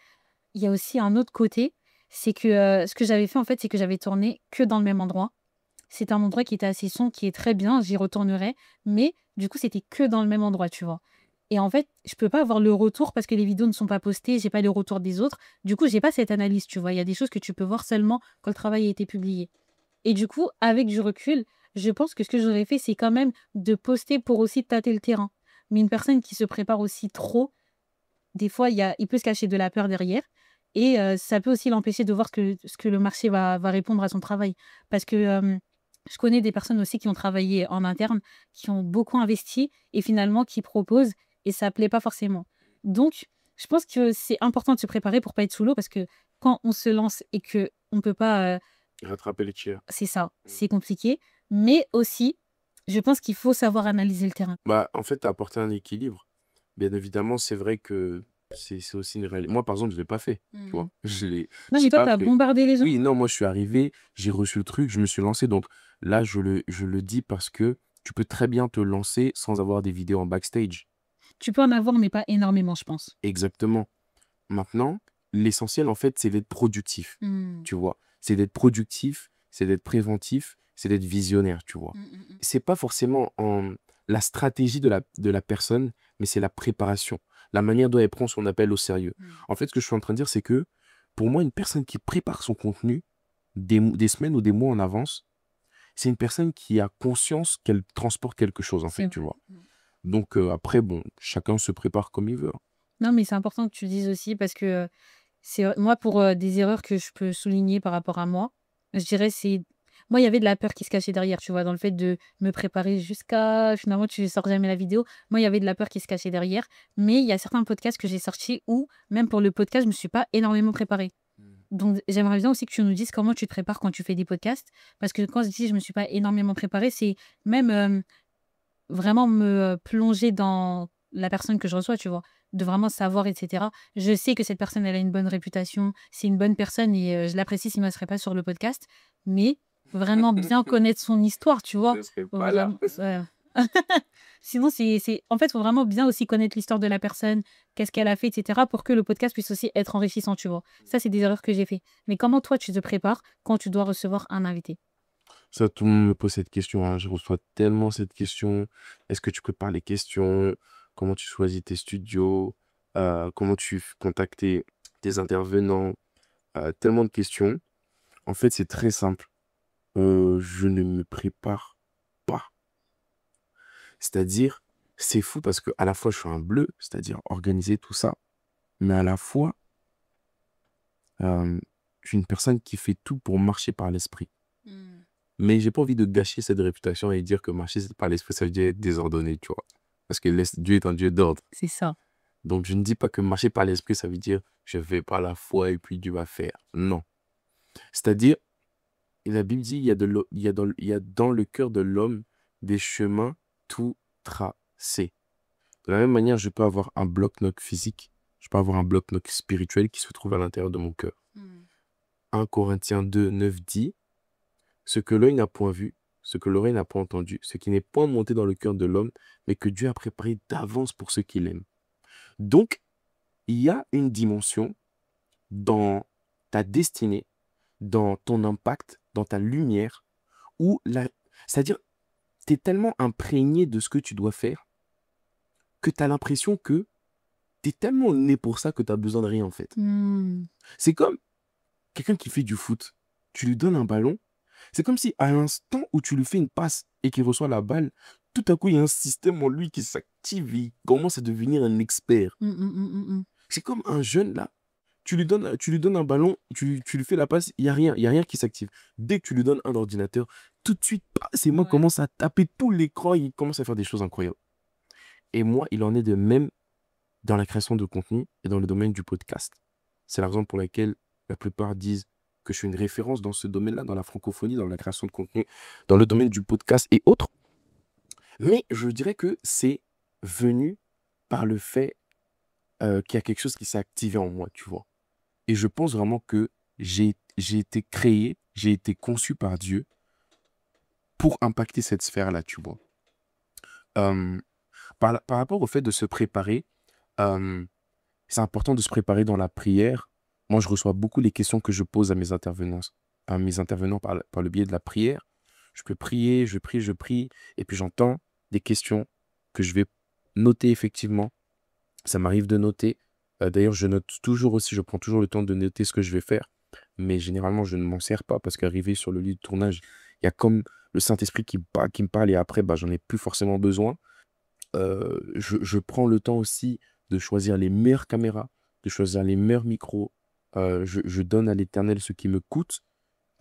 Speaker 2: un autre côté. C'est que ce que j'avais fait, en fait, c'est que j'avais tourné que dans le même endroit. C'est un endroit qui était assez sombre, qui est très bien, j'y retournerai. Mais du coup, c'était que dans le même endroit, tu vois. Et en fait, je peux pas avoir le retour parce que les vidéos ne sont pas postées, j'ai pas le retour des autres. Du coup, j'ai pas cette analyse, tu vois. Il y a des choses que tu peux voir seulement quand le travail a été publié. Et du coup, avec du recul, je pense que ce que j'aurais fait, c'est quand même de poster pour aussi tâter le terrain. Mais une personne qui se prépare aussi trop, des fois, il peut se cacher de la peur derrière. Et ça peut aussi l'empêcher de voir ce que le marché va répondre à son travail. Parce que je connais des personnes aussi qui ont travaillé en interne, qui ont beaucoup investi et finalement qui proposent et ça plaît pas forcément. Donc, je pense que c'est important de se préparer pour pas être sous l'eau parce que quand on se lance et que on peut pas,
Speaker 1: Rattraper les tirs.
Speaker 2: c'est ça, c'est compliqué. Mais aussi, je pense qu'il faut savoir analyser le terrain.
Speaker 1: Bah, en fait, tu as apporté un équilibre. Bien évidemment, c'est vrai que C'est aussi une réalité. Moi, par exemple, je ne l'ai pas fait, tu vois.
Speaker 2: Non, mais
Speaker 1: J'ai
Speaker 2: toi,
Speaker 1: pas
Speaker 2: tu as
Speaker 1: fait.
Speaker 2: bombardé les gens.
Speaker 1: Oui, non, moi, je suis arrivé, j'ai reçu le truc, je me suis lancé. Donc là, je le dis parce que tu peux très bien te lancer sans avoir des vidéos en backstage.
Speaker 2: Tu peux en avoir, mais pas énormément, je pense.
Speaker 1: Exactement. Maintenant, l'essentiel, en fait, c'est d'être productif,
Speaker 2: Mm.
Speaker 1: tu vois. C'est d'être productif, c'est d'être préventif, c'est d'être visionnaire, tu vois. C'est pas forcément la stratégie de la personne, mais c'est la préparation, la manière dont elle prend son appel au sérieux. En fait, ce que je suis en train de dire, c'est que pour moi, une personne qui prépare son contenu des semaines ou des mois en avance, c'est une personne qui a conscience qu'elle transporte quelque chose, en
Speaker 2: C'est
Speaker 1: fait, tu
Speaker 2: vrai.
Speaker 1: vois. Donc après, bon, chacun se prépare comme il veut.
Speaker 2: Non, mais c'est important que tu le dises aussi parce que moi, pour des erreurs que je peux souligner par rapport à moi, je dirais c'est moi, il y avait de la peur qui se cachait derrière, tu vois? Dans le fait de me préparer jusqu'à finalement, tu sors jamais la vidéo. Moi, il y avait de la peur qui se cachait derrière, mais il y a certains podcasts que j'ai sortis où, même pour le podcast, je me suis pas énormément préparée. Donc j'aimerais bien aussi que tu nous dises comment tu te prépares quand tu fais des podcasts. Parce que quand je dis: «Je me suis pas énormément préparée», c'est même, vraiment me, plonger dans la personne que je reçois, tu vois? De vraiment savoir et cetera. Je sais que cette personne, elle a une bonne réputation, c'est une bonne personne et je l'apprécie sinon elle serait pas sur le podcast. Mais vraiment bien connaître son histoire, tu vois?
Speaker 1: Je serai
Speaker 2: Faut
Speaker 1: pas là.
Speaker 2: vraiment sinon c'est en fait, faut vraiment bien aussi connaître l'histoire de la personne, qu'est-ce qu'elle a fait et cetera pour que le podcast puisse aussi être enrichissant, tu vois? Ça, c'est des erreurs que j'ai fait. Mais comment toi, tu te prépares quand tu dois recevoir un invité?
Speaker 1: Ça, tout le monde me pose cette question, hein. Je reçois tellement cette question. Est-ce que tu prépares les questions? Comment tu choisis tes studios? Comment tu contactes tes intervenants? Tellement de questions. En fait, c'est très simple. Je ne me prépare pas. C'est-à-dire, c'est fou parce que à la fois, je suis un bleu, c'est-à-dire organiser tout ça, mais à la fois, je suis une personne qui fait tout pour marcher par l'esprit. Mais j'ai pas envie de gâcher cette réputation et dire que marcher par l'esprit, ça veut dire être désordonné, tu vois. Parce que Dieu est un Dieu d'ordre.
Speaker 2: C'est ça.
Speaker 1: Donc, je ne dis pas que marcher par l'esprit, ça veut dire je vais par la foi et puis Dieu va faire. Non. C'est-à-dire, la Bible dit il y a dans le cœur de l'homme des chemins tout tracés. De la même manière, je peux avoir un bloc-notes physique, je peux avoir un bloc-notes spirituel qui se trouve à l'intérieur de mon cœur. 1 Corinthiens 2, 9 dit ce que l'œil n'a point vu, ce que l'oreille n'a pas entendu, ce qui n'est point monté dans le cœur de l'homme, mais que Dieu a préparé d'avance pour ceux qui l'aiment. Donc, il y a une dimension dans ta destinée, dans ton impact, dans ta lumière, où c'est-à-dire, tu es tellement imprégné de ce que tu dois faire que tu as l'impression que tu es tellement né pour ça que tu as besoin de rien en fait. C'est comme quelqu'un qui fait du foot. Tu lui donnes un ballon. C'est comme si à l'instant où tu lui fais une passe et qu'il reçoit la balle, tout à coup, il y a un système en lui qui s'active et il commence à devenir un expert. C'est comme un jeune là. Tu lui donnes un ballon, tu lui fais la passe, il y a rien qui s'active. Dès que tu lui donnes un ordinateur, tout de suite, ses mains commencent à taper tout l'écran, il commence à faire des choses incroyables. Et moi, il en est de même dans la création de contenu et dans le domaine du podcast. C'est la raison pour laquelle la plupart disent que je suis une référence dans ce domaine-là, dans la francophonie, dans la création de contenu, dans le domaine du podcast et autres. Mais je dirais que c'est venu par le fait qu'il y a quelque chose qui s'est activé en moi, tu vois. Et je pense vraiment que j'ai été créé, j'ai été conçu par Dieu pour impacter cette sphère-là, tu vois. Euh, par rapport au fait de se préparer, c'est important de se préparer dans la prière. Moi, je reçois beaucoup les questions que je pose à mes intervenants par le biais de la prière. Je peux prier, je prie, et puis j'entends des questions que je vais noter effectivement. Ça m'arrive de noter. D'ailleurs, je note toujours aussi, je prends toujours le temps de noter ce que je vais faire. Mais généralement, je ne m'en sers pas parce qu'arrivé sur le lieu de tournage, il y a comme le Saint-Esprit qui me parle et après, j'en ai plus forcément besoin. Je prends le temps aussi de choisir les meilleures caméras, de choisir les meilleurs micros. Je donne à l'Éternel ce qui me coûte.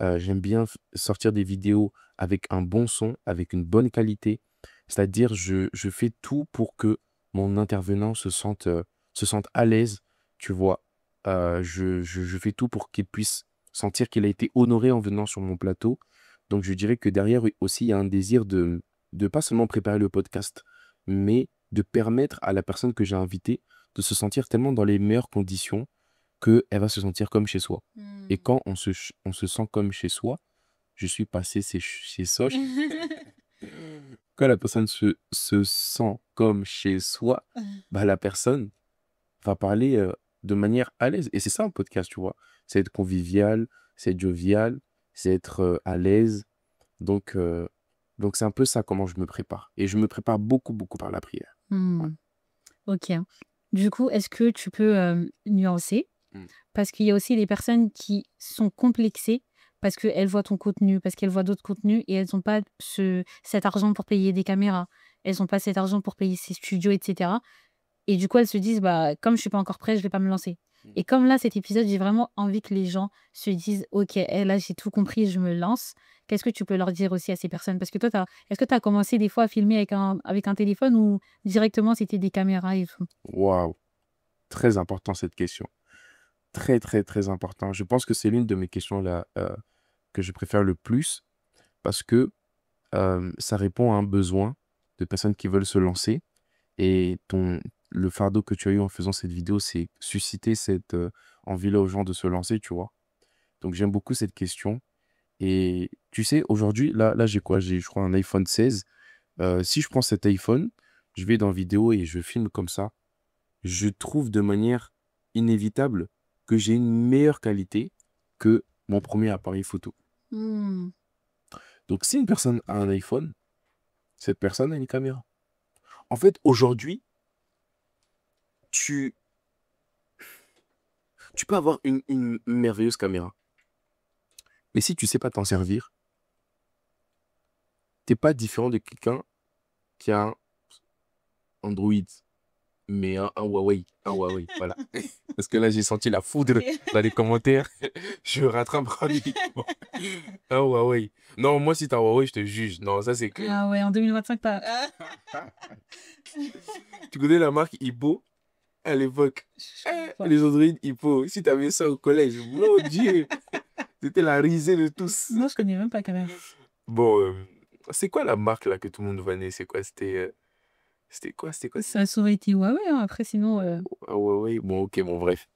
Speaker 1: J'aime bien sortir des vidéos avec un bon son, avec une bonne qualité. C'est-à-dire, je fais tout pour que mon intervenant se sente à l'aise, tu vois. Je fais tout pour qu'il puisse sentir qu'il a été honoré en venant sur mon plateau. Donc, je dirais que derrière aussi, il y a un désir de pas seulement préparer le podcast, mais de permettre à la personne que j'ai invitée de se sentir tellement dans les meilleures conditions qu'elle va se sentir comme chez soi. Et quand on se sent comme chez soi, je suis passé chez Soch. Quand la personne se sent comme chez soi, bah, la personne va parler de manière à l'aise. Et c'est ça un podcast, tu vois. C'est être convivial, c'est être jovial, c'est être à l'aise. Donc, c'est un peu ça comment je me prépare. Et je me prépare beaucoup, beaucoup par la prière. Ouais.
Speaker 2: Ok. Du coup, est-ce que tu peux nuancer?
Speaker 1: Mm.
Speaker 2: Parce qu'il y a aussi des personnes qui sont complexées parce qu'elles voient ton contenu, parce qu'elles voient d'autres contenus et elles n'ont pas cet argent pour payer des caméras, elles n'ont pas cet argent pour payer ces studios, etc. Et du coup, elles se disent, bah, comme je suis pas encore prête, je vais pas me lancer. Et comme là, cet épisode, j'ai vraiment envie que les gens se disent, ok, là, j'ai tout compris, je me lance. Qu'est-ce que tu peux leur dire aussi à ces personnes? Parce que toi, est-ce que tu as commencé des fois à filmer avec un téléphone ou directement c'était des caméras et tout?
Speaker 1: Waouh, très important cette question. Très, très, très important. Je pense que c'est l'une de mes questions là que je préfère le plus parce que ça répond à un besoin de personnes qui veulent se lancer. Et le fardeau que tu as eu en faisant cette vidéo, c'est susciter cette envie-là aux gens de se lancer, tu vois. Donc j'aime beaucoup cette question. Et tu sais, aujourd'hui, là j'ai quoi? J'ai, je crois, un iPhone 16. Si je prends cet iPhone, je vais dans vidéo et je filme comme ça. Je trouve de manière inévitable que j'ai une meilleure qualité que mon premier appareil photo. Donc si une personne a un iPhone, cette personne a une caméra. En fait, aujourd'hui, tu peux avoir une merveilleuse caméra. Mais si tu sais pas t'en servir, t'es pas différent de quelqu'un qui a un Android, mais un Huawei. Un Huawei, voilà. Parce que là, j'ai senti la foudre dans les commentaires. Je rattrape rapidement. Un Huawei. Non, moi, si t'as un Huawei, je te juge. Non, ça, c'est clair.
Speaker 2: Ah ouais, en 2025, pas.
Speaker 1: Tu connais la marque Hippo à l'époque? Les Android Hippo. Si t'avais ça au collège, mon Dieu, c'était la risée de tous.
Speaker 2: Non, je connais même pas quand même.
Speaker 1: Bon, c'est quoi la marque là que tout le monde vannait? C'est quoi? C'était quoi?
Speaker 2: Ça aurait été Huawei, hein. Après, sinon.
Speaker 1: Ah Huawei. Bon, ok, bon, bref.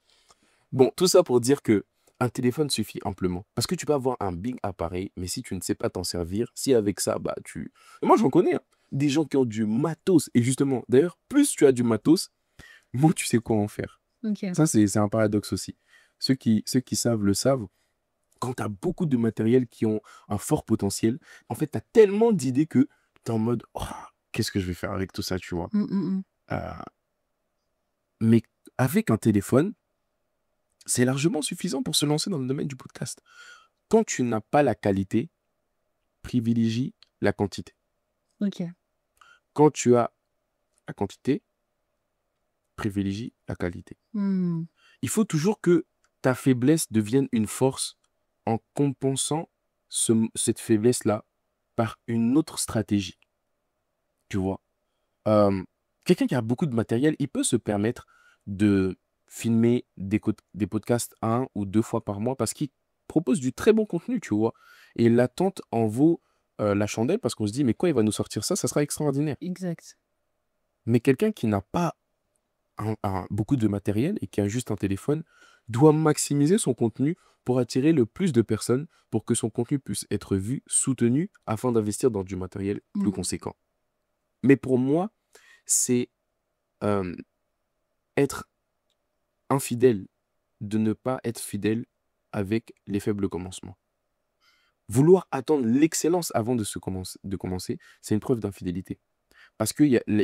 Speaker 1: Bon, tout ça pour dire que un téléphone suffit amplement. Parce que tu peux avoir un big appareil, mais si tu ne sais pas t'en servir, si avec ça, bah tu... Et moi, j'en connais, hein, des gens qui ont du matos. Et justement, d'ailleurs, plus tu as du matos, moins tu sais quoi en faire.
Speaker 2: Ok.
Speaker 1: Ça, c'est un paradoxe aussi. Ceux qui savent le savent. Quand tu as beaucoup de matériel qui ont un fort potentiel, en fait, tu as tellement d'idées que tu es en mode, oh, qu'est-ce que je vais faire avec tout ça, tu vois. Euh, mais avec un téléphone, c'est largement suffisant pour se lancer dans le domaine du podcast. Quand tu n'as pas la qualité, privilégie la quantité.
Speaker 2: Ok.
Speaker 1: Quand tu as la quantité, privilégie la qualité. Il faut toujours que ta faiblesse devienne une force en compensant cette faiblesse-là par une autre stratégie. Tu vois. Quelqu'un qui a beaucoup de matériel, il peut se permettre de filmer des podcasts 1 ou 2 fois par mois parce qu'il propose du très bon contenu, tu vois. Et l'attente en vaut la chandelle parce qu'on se dit, mais quoi, il va nous sortir ça, ça sera extraordinaire.
Speaker 2: Exact.
Speaker 1: Mais quelqu'un qui n'a pas beaucoup de matériel et qui a juste un téléphone doit maximiser son contenu pour attirer le plus de personnes pour que son contenu puisse être vu, soutenu, afin d'investir dans du matériel plus conséquent. Mais pour moi, c'est être infidèle, de ne pas être fidèle avec les faibles commencements. Vouloir attendre l'excellence avant de commencer, c'est une preuve d'infidélité. Parce que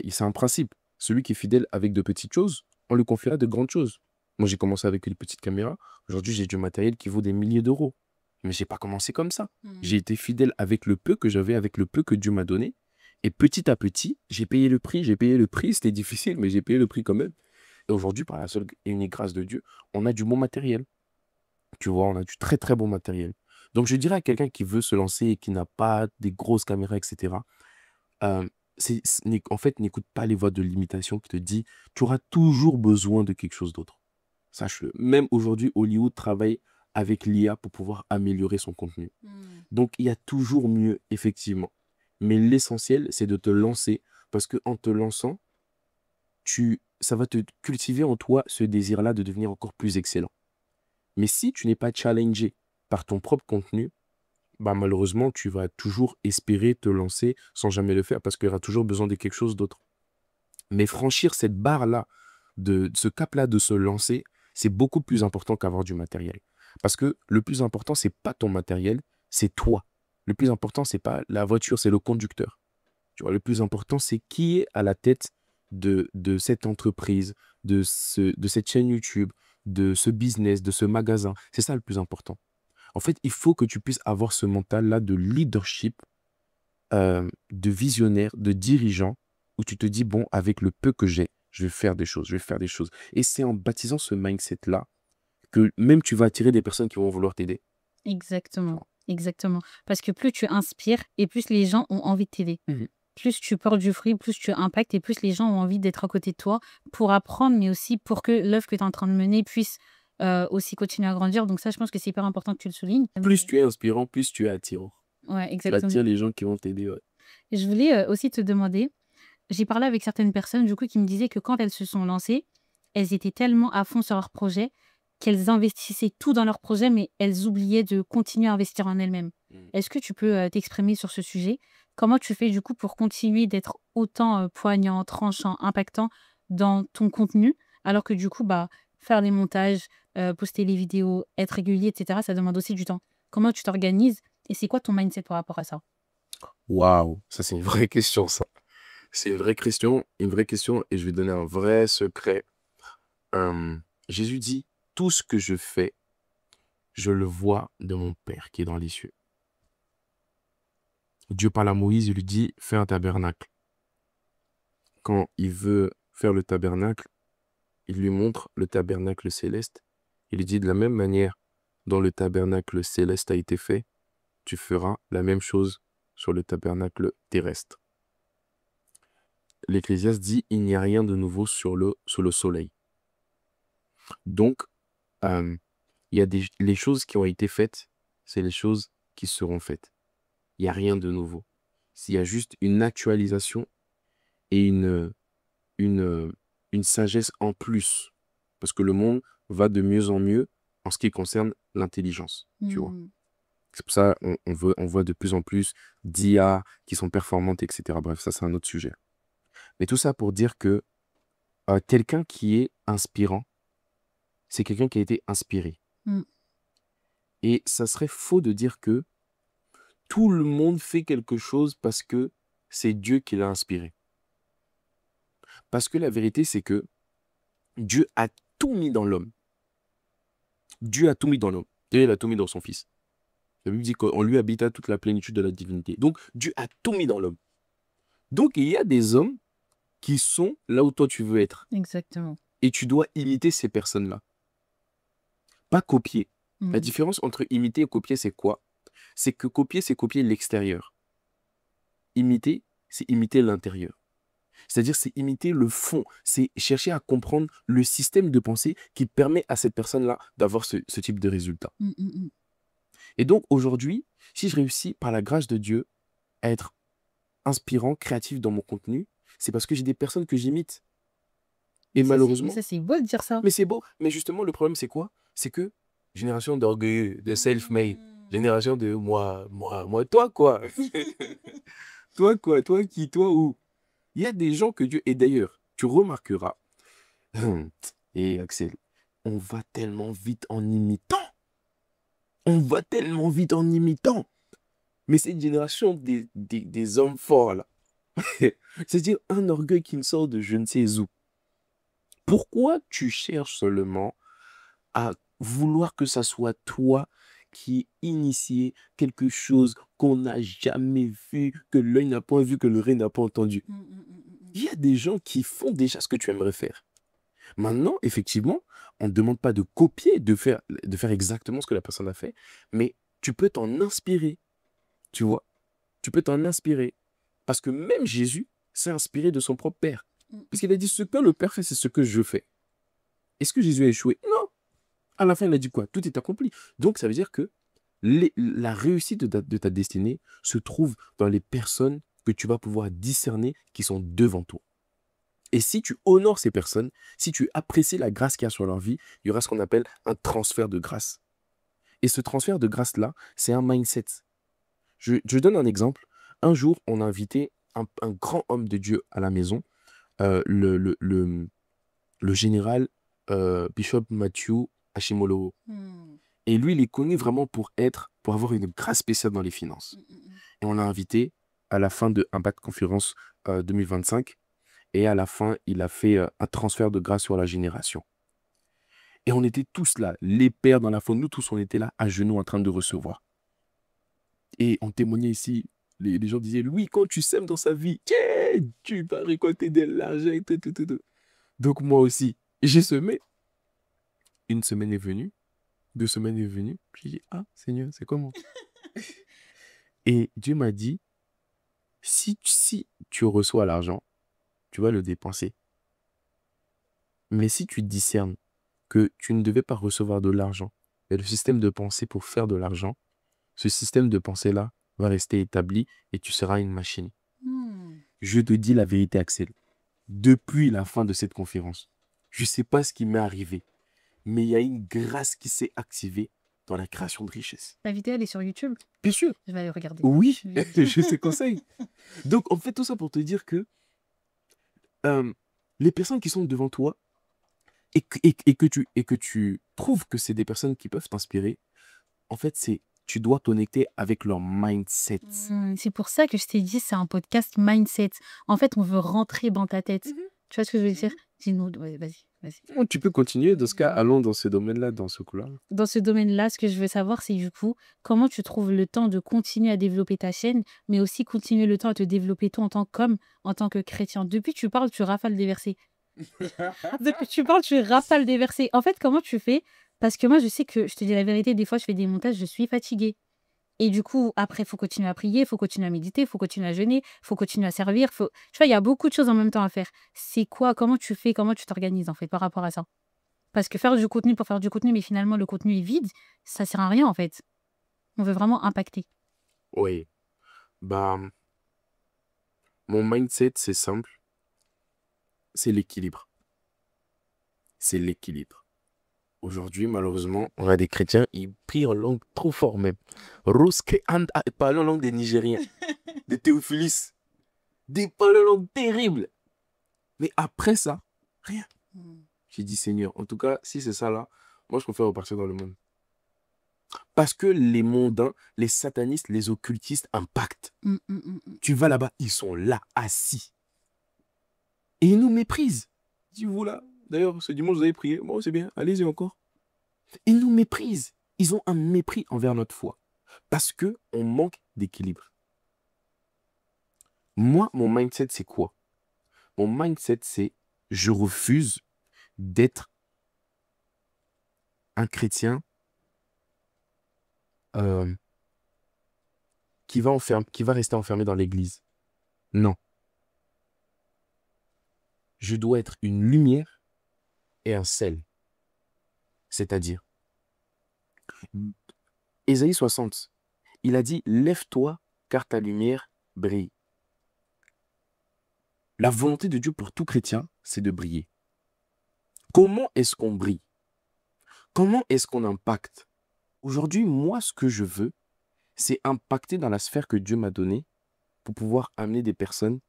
Speaker 1: c'est un principe. Celui qui est fidèle avec de petites choses, on lui confiera de grandes choses. Moi, j'ai commencé avec une petite caméra. Aujourd'hui, j'ai du matériel qui vaut des milliers d'euros. Mais je n'ai pas commencé comme ça. J'ai été fidèle avec le peu que j'avais, avec le peu que Dieu m'a donné. Et petit à petit, j'ai payé le prix. C'était difficile, mais j'ai payé le prix quand même. Et aujourd'hui, par la seule et unique grâce de Dieu, on a du bon matériel. Tu vois, on a du très, très bon matériel. Donc, je dirais à quelqu'un qui veut se lancer et qui n'a pas des grosses caméras, etc., en fait, n'écoute pas les voix de l'imitation qui te dit tu auras toujours besoin de quelque chose d'autre. Sache-le. Même aujourd'hui, Hollywood travaille avec l'IA pour pouvoir améliorer son contenu. Donc, il y a toujours mieux, effectivement. Mais l'essentiel, c'est de te lancer parce qu'en te lançant, tu ça va te cultiver en toi ce désir-là de devenir encore plus excellent. Mais si tu n'es pas challengé par ton propre contenu, bah malheureusement, tu vas toujours espérer te lancer sans jamais le faire parce qu'il y aura toujours besoin de quelque chose d'autre. Mais franchir cette barre-là, ce cap-là de se lancer, c'est beaucoup plus important qu'avoir du matériel. Parce que le plus important, c'est pas ton matériel, c'est toi. Le plus important, c'est pas la voiture, c'est le conducteur. Tu vois, le plus important, c'est qui est à la tête de cette entreprise, de cette chaîne YouTube, de ce business, de ce magasin. C'est ça le plus important. En fait, il faut que tu puisses avoir ce mental-là de leadership, de visionnaire, de dirigeant, où tu te dis, bon, avec le peu que j'ai, je vais faire des choses, je vais faire des choses. Et c'est en baptisant ce mindset-là que même tu vas attirer des personnes qui vont vouloir t'aider.
Speaker 2: Exactement, exactement. Parce que plus tu inspires et plus les gens ont envie de t'aider. Plus tu portes du fruit, plus tu impactes et plus les gens ont envie d'être à côté de toi pour apprendre, mais aussi pour que l'œuvre que tu es en train de mener puisse aussi continuer à grandir. Donc ça, je pense que c'est hyper important que tu le soulignes.
Speaker 1: Plus tu es inspirant, plus tu es attirant.
Speaker 2: Ouais,
Speaker 1: Tu
Speaker 2: exactement.
Speaker 1: attires les gens qui vont t'aider. Ouais.
Speaker 2: Et je voulais aussi te demander, j'ai parlé avec certaines personnes du coup qui me disaient que quand elles se sont lancées, elles étaient tellement à fond sur leur projet qu'elles investissaient tout dans leur projet, mais elles oubliaient de continuer à investir en elles-mêmes. Est-ce que tu peux t'exprimer sur ce sujet? Comment tu fais du coup pour continuer d'être autant poignant, tranchant, impactant dans ton contenu, alors que du coup, bah, faire les montages, poster les vidéos, être régulier, etc., ça demande aussi du temps. Comment tu t'organises et c'est quoi ton mindset par rapport à ça?
Speaker 1: Waouh, ça c'est une vraie question, ça. C'est une vraie question, et je vais donner un vrai secret. Jésus dit, tout ce que je fais, je le vois de mon Père qui est dans les cieux. Dieu parle à Moïse, il lui dit, fais un tabernacle. Quand il veut faire le tabernacle, il lui montre le tabernacle céleste. Il lui dit, de la même manière dont le tabernacle céleste a été fait, tu feras la même chose sur le tabernacle terrestre. L'Ecclésiaste dit, il n'y a rien de nouveau sous le soleil. Donc, il y a les choses qui ont été faites, c'est les choses qui seront faites. Il n'y a rien de nouveau. Il y a juste une actualisation et une sagesse en plus. Parce que le monde va de mieux en mieux en ce qui concerne l'intelligence, tu vois. C'est pour ça on voit de plus en plus d'IA qui sont performantes, etc. Bref, ça, c'est un autre sujet. Mais tout ça pour dire que quelqu'un qui est inspirant, c'est quelqu'un qui a été inspiré. Et ça serait faux de dire que tout le monde fait quelque chose parce que c'est Dieu qui l'a inspiré. Parce que la vérité, c'est que Dieu a tout mis dans l'homme. Dieu a tout mis dans l'homme. Dieu, il a tout mis dans son Fils. La Bible dit qu'on lui habita toute la plénitude de la divinité. Donc, Dieu a tout mis dans l'homme. Donc, il y a des hommes qui sont là où toi tu veux être.
Speaker 2: Exactement.
Speaker 1: Et tu dois imiter ces personnes-là. Pas copier. La différence entre imiter et copier, c'est quoi? C'est que copier, c'est copier l'extérieur. Imiter, c'est imiter l'intérieur. C'est-à-dire, c'est imiter le fond. C'est chercher à comprendre le système de pensée qui permet à cette personne-là d'avoir ce type de résultat. Et donc, aujourd'hui, si je réussis par la grâce de Dieu à être inspirant, créatif dans mon contenu, c'est parce que j'ai des personnes que j'imite. Et malheureusement...
Speaker 2: Ça, c'est beau de dire ça.
Speaker 1: Mais c'est beau. Mais justement, le problème, c'est quoi? C'est que génération d'orgueilleux, de self-made, génération de moi, toi quoi? Toi quoi? Toi qui? Toi où? Il y a des gens que Dieu... Et d'ailleurs, tu remarqueras, et Axel, on va tellement vite en imitant. On va tellement vite en imitant. Mais c'est une génération des hommes forts, là. C'est-à-dire un orgueil qui me sort de je ne sais où. Pourquoi tu cherches seulement à vouloir que ça soit toi qui initie quelque chose qu'on n'a jamais vu, que l'œil n'a pas vu, que l'oreille n'a pas entendu? Il y a des gens qui font déjà ce que tu aimerais faire. Maintenant, effectivement, on ne demande pas de copier, de faire exactement ce que la personne a fait, mais tu peux t'en inspirer, tu vois. Tu peux t'en inspirer. Parce que même Jésus s'est inspiré de son propre Père. Parce qu'il a dit, ce que le Père fait, c'est ce que je fais. Est-ce que Jésus a échoué? Non. À la fin, il a dit quoi? Tout est accompli. Donc, ça veut dire que la réussite de ta destinée se trouve dans les personnes que tu vas pouvoir discerner qui sont devant toi. Et si tu honores ces personnes, si tu apprécies la grâce qu'il y a sur leur vie, il y aura ce qu'on appelle un transfert de grâce. Et ce transfert de grâce-là, c'est un mindset. Je donne un exemple. Un jour, on a invité un grand homme de Dieu à la maison, euh, le, le, le, le général Bishop Matthew Hashimolowo. Et lui, il est connu vraiment pour avoir une grâce spéciale dans les finances. Et on l'a invité à la fin de Impact Conférence 2025. Et à la fin, il a fait un transfert de grâce sur la génération. Et on était tous là, les pères dans la foi, nous tous, on était là, à genoux, en train de recevoir. Et on témoignait ici, les gens disaient, oui, quand tu sèmes dans sa vie, tiens, tu vas récolter de l'argent et tout, tout, tout, tout. Donc moi aussi, j'ai semé. Une semaine est venue, 2 semaines est venue. J'ai dit, ah, Seigneur, c'est comment? Et Dieu m'a dit, si tu reçois l'argent, tu vas le dépenser. Mais si tu discernes que tu ne devais pas recevoir de l'argent, mais le système de pensée pour faire de l'argent, ce système de pensée-là va rester établi et tu seras une machine. Je te dis la vérité, Axel. Depuis la fin de cette conférence, je ne sais pas ce qui m'est arrivé, mais il y a une grâce qui s'est activée dans la création de richesse.
Speaker 2: La vidéo, elle est sur YouTube.
Speaker 1: Bien sûr.
Speaker 2: Je vais aller regarder.
Speaker 1: Oui, je te conseille. Donc, on fait tout ça pour te dire que les personnes qui sont devant toi et que tu trouves que c'est des personnes qui peuvent t'inspirer, en fait, tu dois connecter avec leur mindset.
Speaker 2: C'est pour ça que je t'ai dit, c'est un podcast mindset. En fait, on veut rentrer dans ta tête. Tu vois ce que je veux dire? Dis-nous, ouais, vas-y.
Speaker 1: Tu peux continuer. Dans ce cas, allons dans ce domaine-là, dans ce couloir.
Speaker 2: Dans ce domaine-là, ce que je veux savoir, c'est du coup, comment tu trouves le temps de continuer à développer ta chaîne, mais aussi continuer le temps à te développer toi en tant que chrétien. Depuis que tu parles, tu rafales des versets. Depuis que tu parles, tu rafales des versets. En fait, comment tu fais? Parce que moi, je sais que, je te dis la vérité, des fois, je fais des montages, je suis fatiguée. Et du coup, après, il faut continuer à prier, il faut continuer à méditer, il faut continuer à jeûner, il faut continuer à servir. Tu vois, il y a beaucoup de choses en même temps à faire. C'est quoi? Comment tu fais? Comment tu t'organises, en fait, par rapport à ça? Parce que faire du contenu pour faire du contenu, mais finalement, le contenu est vide, ça sert à rien, en fait. On veut vraiment impacter.
Speaker 1: Oui. Bah, mon mindset, c'est simple. C'est l'équilibre. C'est l'équilibre. Aujourd'hui, malheureusement, on a des chrétiens, ils prient en langue trop fort même. Ruske and parlent en langue des Nigériens, des Théophilus, des parlent en langue terrible. Mais après ça, rien. J'ai dit, Seigneur, en tout cas, si c'est ça là, moi je préfère repartir dans le monde. Parce que les mondains, les satanistes, les occultistes impactent. Tu vas là-bas, ils sont là, assis. Et ils nous méprisent. Dis-vous là, d'ailleurs, ce dimanche, vous avez prié. Bon, c'est bien, allez-y encore. Ils nous méprisent. Ils ont un mépris envers notre foi. Parce qu'on manque d'équilibre. Moi, mon mindset, c'est quoi? Mon mindset, c'est je refuse d'être un chrétien qui va rester enfermé dans l'église. Non. Je dois être une lumière et un sel. C'est-à-dire, Ésaïe 60, il a dit, lève-toi car ta lumière brille. La volonté de Dieu pour tout chrétien, c'est de briller. Comment est-ce qu'on brille? Comment est-ce qu'on impacte? Aujourd'hui, moi, ce que je veux, c'est impacter dans la sphère que Dieu m'a donnée pour pouvoir amener des personnes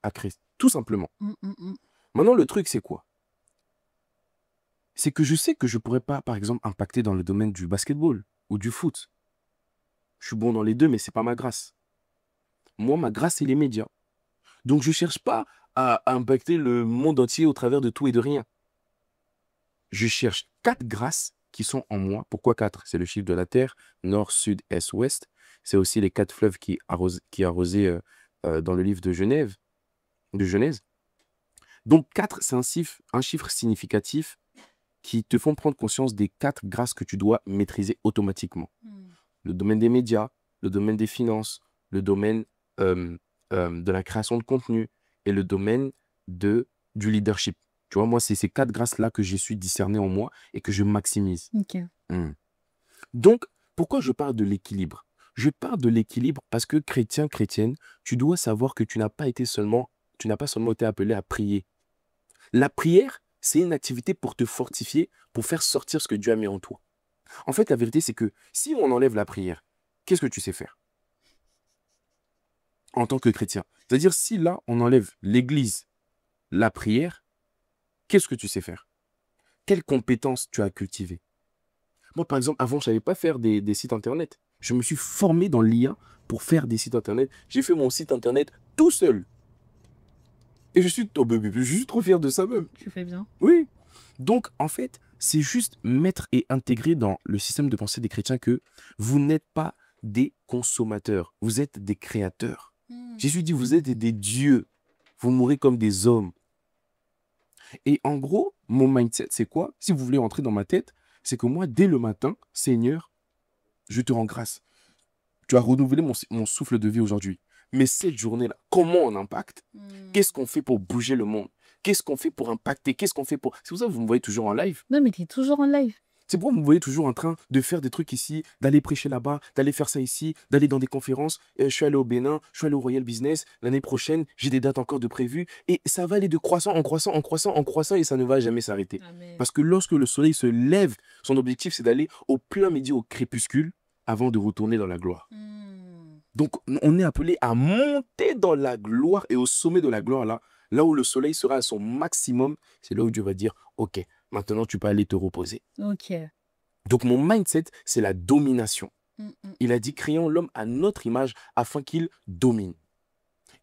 Speaker 1: à Christ. Tout simplement. Maintenant, le truc, c'est quoi? C'est que je sais que je ne pourrais pas, par exemple, impacter dans le domaine du basketball ou du foot. Je suis bon dans les deux, mais ce n'est pas ma grâce. Moi, ma grâce, c'est les médias. Donc, je ne cherche pas à impacter le monde entier au travers de tout et de rien. Je cherche 4 grâces qui sont en moi. Pourquoi 4? C'est le chiffre de la terre, nord, sud, est, ouest. C'est aussi les 4 fleuves qui arrosaient dans le livre de Genèse. Donc 4, c'est un chiffre significatif qui te font prendre conscience des 4 grâces que tu dois maîtriser automatiquement. Le domaine des médias, le domaine des finances, le domaine de la création de contenu et le domaine du leadership. Tu vois, moi, c'est ces 4 grâces-là que j'ai su discerner en moi et que je maximise.
Speaker 2: Ok.
Speaker 1: Donc, pourquoi je parle de l'équilibre? Je parle de l'équilibre parce que chrétien, chrétienne, tu dois savoir que tu n'as pas seulement été appelé à prier. La prière, c'est une activité pour te fortifier, pour faire sortir ce que Dieu a mis en toi. En fait, la vérité, c'est que si on enlève la prière, qu'est-ce que tu sais faire en tant que chrétien? C'est-à-dire, si là, on enlève l'église, la prière, qu'est-ce que tu sais faire? Quelles compétences tu as cultivées? Moi, par exemple, avant, je ne savais pas faire des sites internet. Je me suis formé dans l'IA pour faire des sites internet. J'ai fait mon site internet tout seul. Et je suis trop fier de ça même.
Speaker 2: Tu fais bien.
Speaker 1: Oui. Donc, en fait, c'est juste mettre et intégrer dans le système de pensée des chrétiens que vous n'êtes pas des consommateurs, vous êtes des créateurs. Jésus dit, vous êtes des dieux. Vous mourrez comme des hommes. Et en gros, mon mindset, c'est quoi? Si vous voulez entrer dans ma tête, c'est que moi, dès le matin, Seigneur, je te rends grâce. Tu as renouvelé mon souffle de vie aujourd'hui. Mais cette journée-là, comment on impacte? Qu'est-ce qu'on fait pour bouger le monde? Qu'est-ce qu'on fait pour impacter? Qu'est-ce qu'on fait pour... C'est pour ça que vous me voyez toujours en live.
Speaker 2: Non, mais tu es toujours en live.
Speaker 1: C'est pourquoi vous me voyez toujours en train de faire des trucs ici, d'aller prêcher là-bas, d'aller faire ça ici, d'aller dans des conférences. Je suis allé au Bénin, je suis allé au Royal Business. L'année prochaine, j'ai des dates encore de prévues. Et ça va aller de croissant en croissant, en croissant, en croissant, et ça ne va jamais s'arrêter.
Speaker 2: Amen.
Speaker 1: Parce que lorsque le soleil se lève, son objectif, c'est d'aller au plein midi, au crépuscule, avant de retourner dans la gloire. Donc, on est appelé à monter dans la gloire et au sommet de la gloire, là où le soleil sera à son maximum, c'est là où Dieu va dire, OK, maintenant tu peux aller te reposer.
Speaker 2: Ok.
Speaker 1: Donc, mon mindset, c'est la domination. Il a dit, créons l'homme à notre image afin qu'il domine.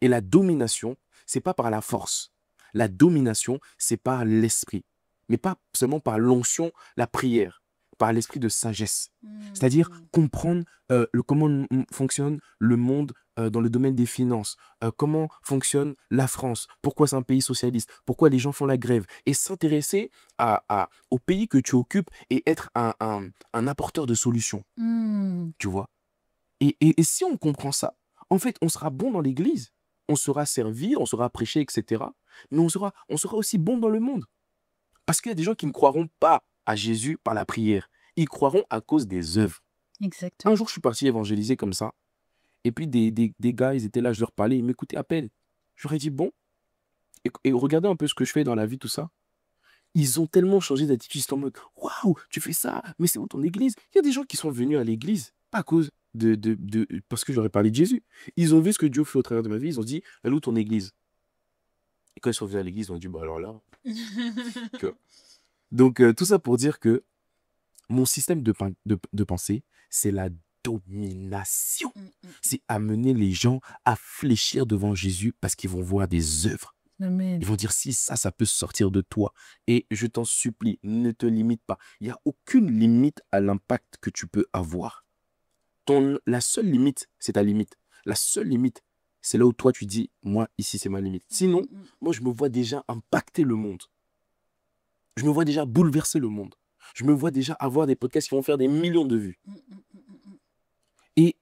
Speaker 1: Et la domination, c'est pas par la force. La domination, c'est par l'esprit. Mais pas seulement par l'onction, la prière, par l'esprit de sagesse. C'est-à-dire comprendre comment fonctionne le monde dans le domaine des finances, comment fonctionne la France, pourquoi c'est un pays socialiste, pourquoi les gens font la grève, et s'intéresser au pays que tu occupes et être un apporteur de solutions, tu vois. Et si on comprend ça, en fait, on sera bon dans l'église, on sera servi, on sera prêché, etc. Mais on sera aussi bon dans le monde. Parce qu'il y a des gens qui ne croiront pas à Jésus par la prière. Ils croiront à cause des œuvres.
Speaker 2: Exactement.
Speaker 1: Un jour, je suis parti évangéliser comme ça. Et puis, des gars, ils étaient là, je leur parlais, ils m'écoutaient à peine. J'aurais dit, bon, et regardez un peu ce que je fais dans la vie, tout ça. Ils ont tellement changé d'attitude, ils sont en mode, waouh, tu fais ça, mais c'est où ton église? Il y a des gens qui sont venus à l'église, pas à cause parce que j'aurais parlé de Jésus. Ils ont vu ce que Dieu fait au travers de ma vie, ils ont dit, elle est où ton église? Et quand ils sont venus à l'église, ils ont dit, bah alors là. Donc, tout ça pour dire que mon système de pensée, c'est la domination. C'est amener les gens à fléchir devant Jésus parce qu'ils vont voir des œuvres.
Speaker 2: Amen.
Speaker 1: Ils vont dire, si ça peut sortir de toi. Et je t'en supplie, ne te limite pas. Il n'y a aucune limite à l'impact que tu peux avoir. La seule limite, c'est ta limite. La seule limite, c'est là où toi, tu dis, moi, ici, c'est ma limite. Sinon, moi, je me vois déjà impacter le monde. Je me vois déjà bouleverser le monde. Je me vois déjà avoir des podcasts qui vont faire des millions de vues. Et,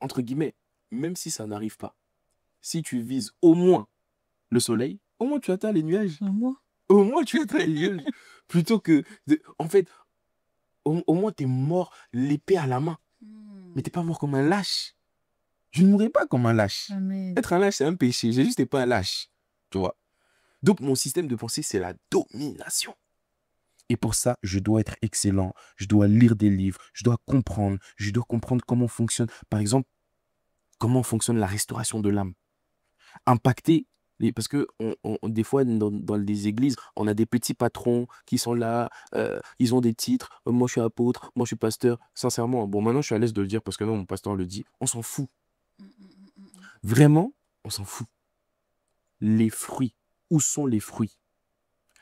Speaker 1: entre guillemets, même si ça n'arrive pas, si tu vises au moins le soleil, au moins tu atteins les nuages. Au moins tu atteins les nuages. Plutôt que, en fait, au moins tu es mort l'épée à la main. Mais tu n'es pas mort comme un lâche. Je ne mourrai pas comme un lâche.
Speaker 2: Amen.
Speaker 1: Être un lâche, c'est un péché. Jésus n'était pas un lâche. Tu vois. Donc, mon système de pensée, c'est la domination. Et pour ça, je dois être excellent. Je dois lire des livres. Je dois comprendre. Je dois comprendre comment fonctionne, par exemple, comment fonctionne la restauration de l'âme. Impacter, parce que des fois, dans les églises, on a des petits patrons qui sont là. Ils ont des titres. Moi, je suis apôtre. Moi, je suis pasteur. Sincèrement, bon, maintenant, je suis à l'aise de le dire parce que non, mon pasteur le dit. On s'en fout. Vraiment, on s'en fout. Les fruits. Où sont les fruits?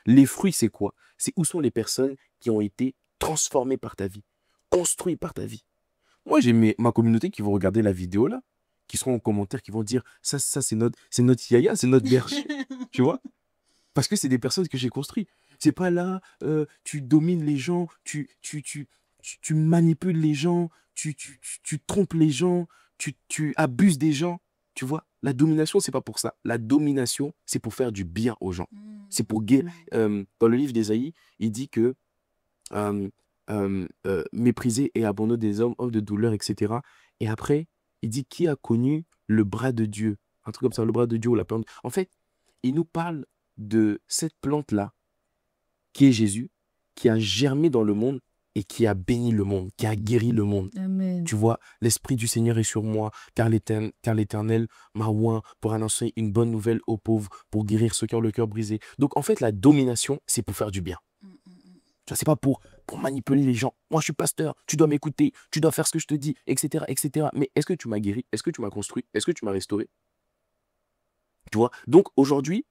Speaker 1: Les fruits, c'est quoi? C'est où sont les personnes qui ont été transformées par ta vie, construites par ta vie. Moi, j'ai ma communauté qui vont regarder la vidéo là, qui seront en commentaire, qui vont dire ça c'est notre yaya, c'est notre berger, tu vois? Parce que c'est des personnes que j'ai construites. C'est pas là, tu domines les gens, tu manipules les gens, tu trompes les gens, tu abuses des gens, tu vois? La domination, c'est pas pour ça. La domination, c'est pour faire du bien aux gens. C'est pour guérir. Dans le livre d'Ésaïe, il dit que mépriser et abandonner des hommes, de douleur, etc. Et après, il dit qui a connu le bras de Dieu? Un truc comme ça, le bras de Dieu ou la parole. En fait, il nous parle de cette plante-là, qui est Jésus, qui a germé dans le monde et qui a béni le monde, qui a guéri le monde.
Speaker 2: Amen.
Speaker 1: Tu vois, l'Esprit du Seigneur est sur moi, car l'Éternel m'a oint pour annoncer une bonne nouvelle aux pauvres, pour guérir ceux qui ont le cœur brisé. Donc, en fait, la domination, c'est pour faire du bien. Tu vois, c'est pas pour manipuler les gens. Moi, je suis pasteur, tu dois m'écouter, tu dois faire ce que je te dis, etc., etc. Mais est-ce que tu m'as guéri? Est-ce que tu m'as construit? Est-ce que tu m'as restauré? Tu vois? Donc, aujourd'hui,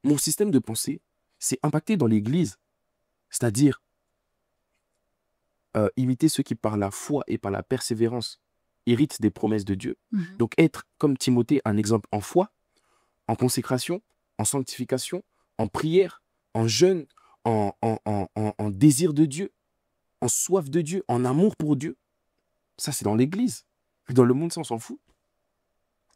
Speaker 1: mon système de pensée, c'est impacté dans l'Église. C'est-à-dire, imiter ceux qui, par la foi et par la persévérance, héritent des promesses de Dieu. Donc, être, comme Timothée, un exemple en foi, en consécration, en sanctification, en prière, en jeûne, en désir de Dieu, en soif de Dieu, en amour pour Dieu. Ça, c'est dans l'Église. Dans le monde, ça, on s'en fout.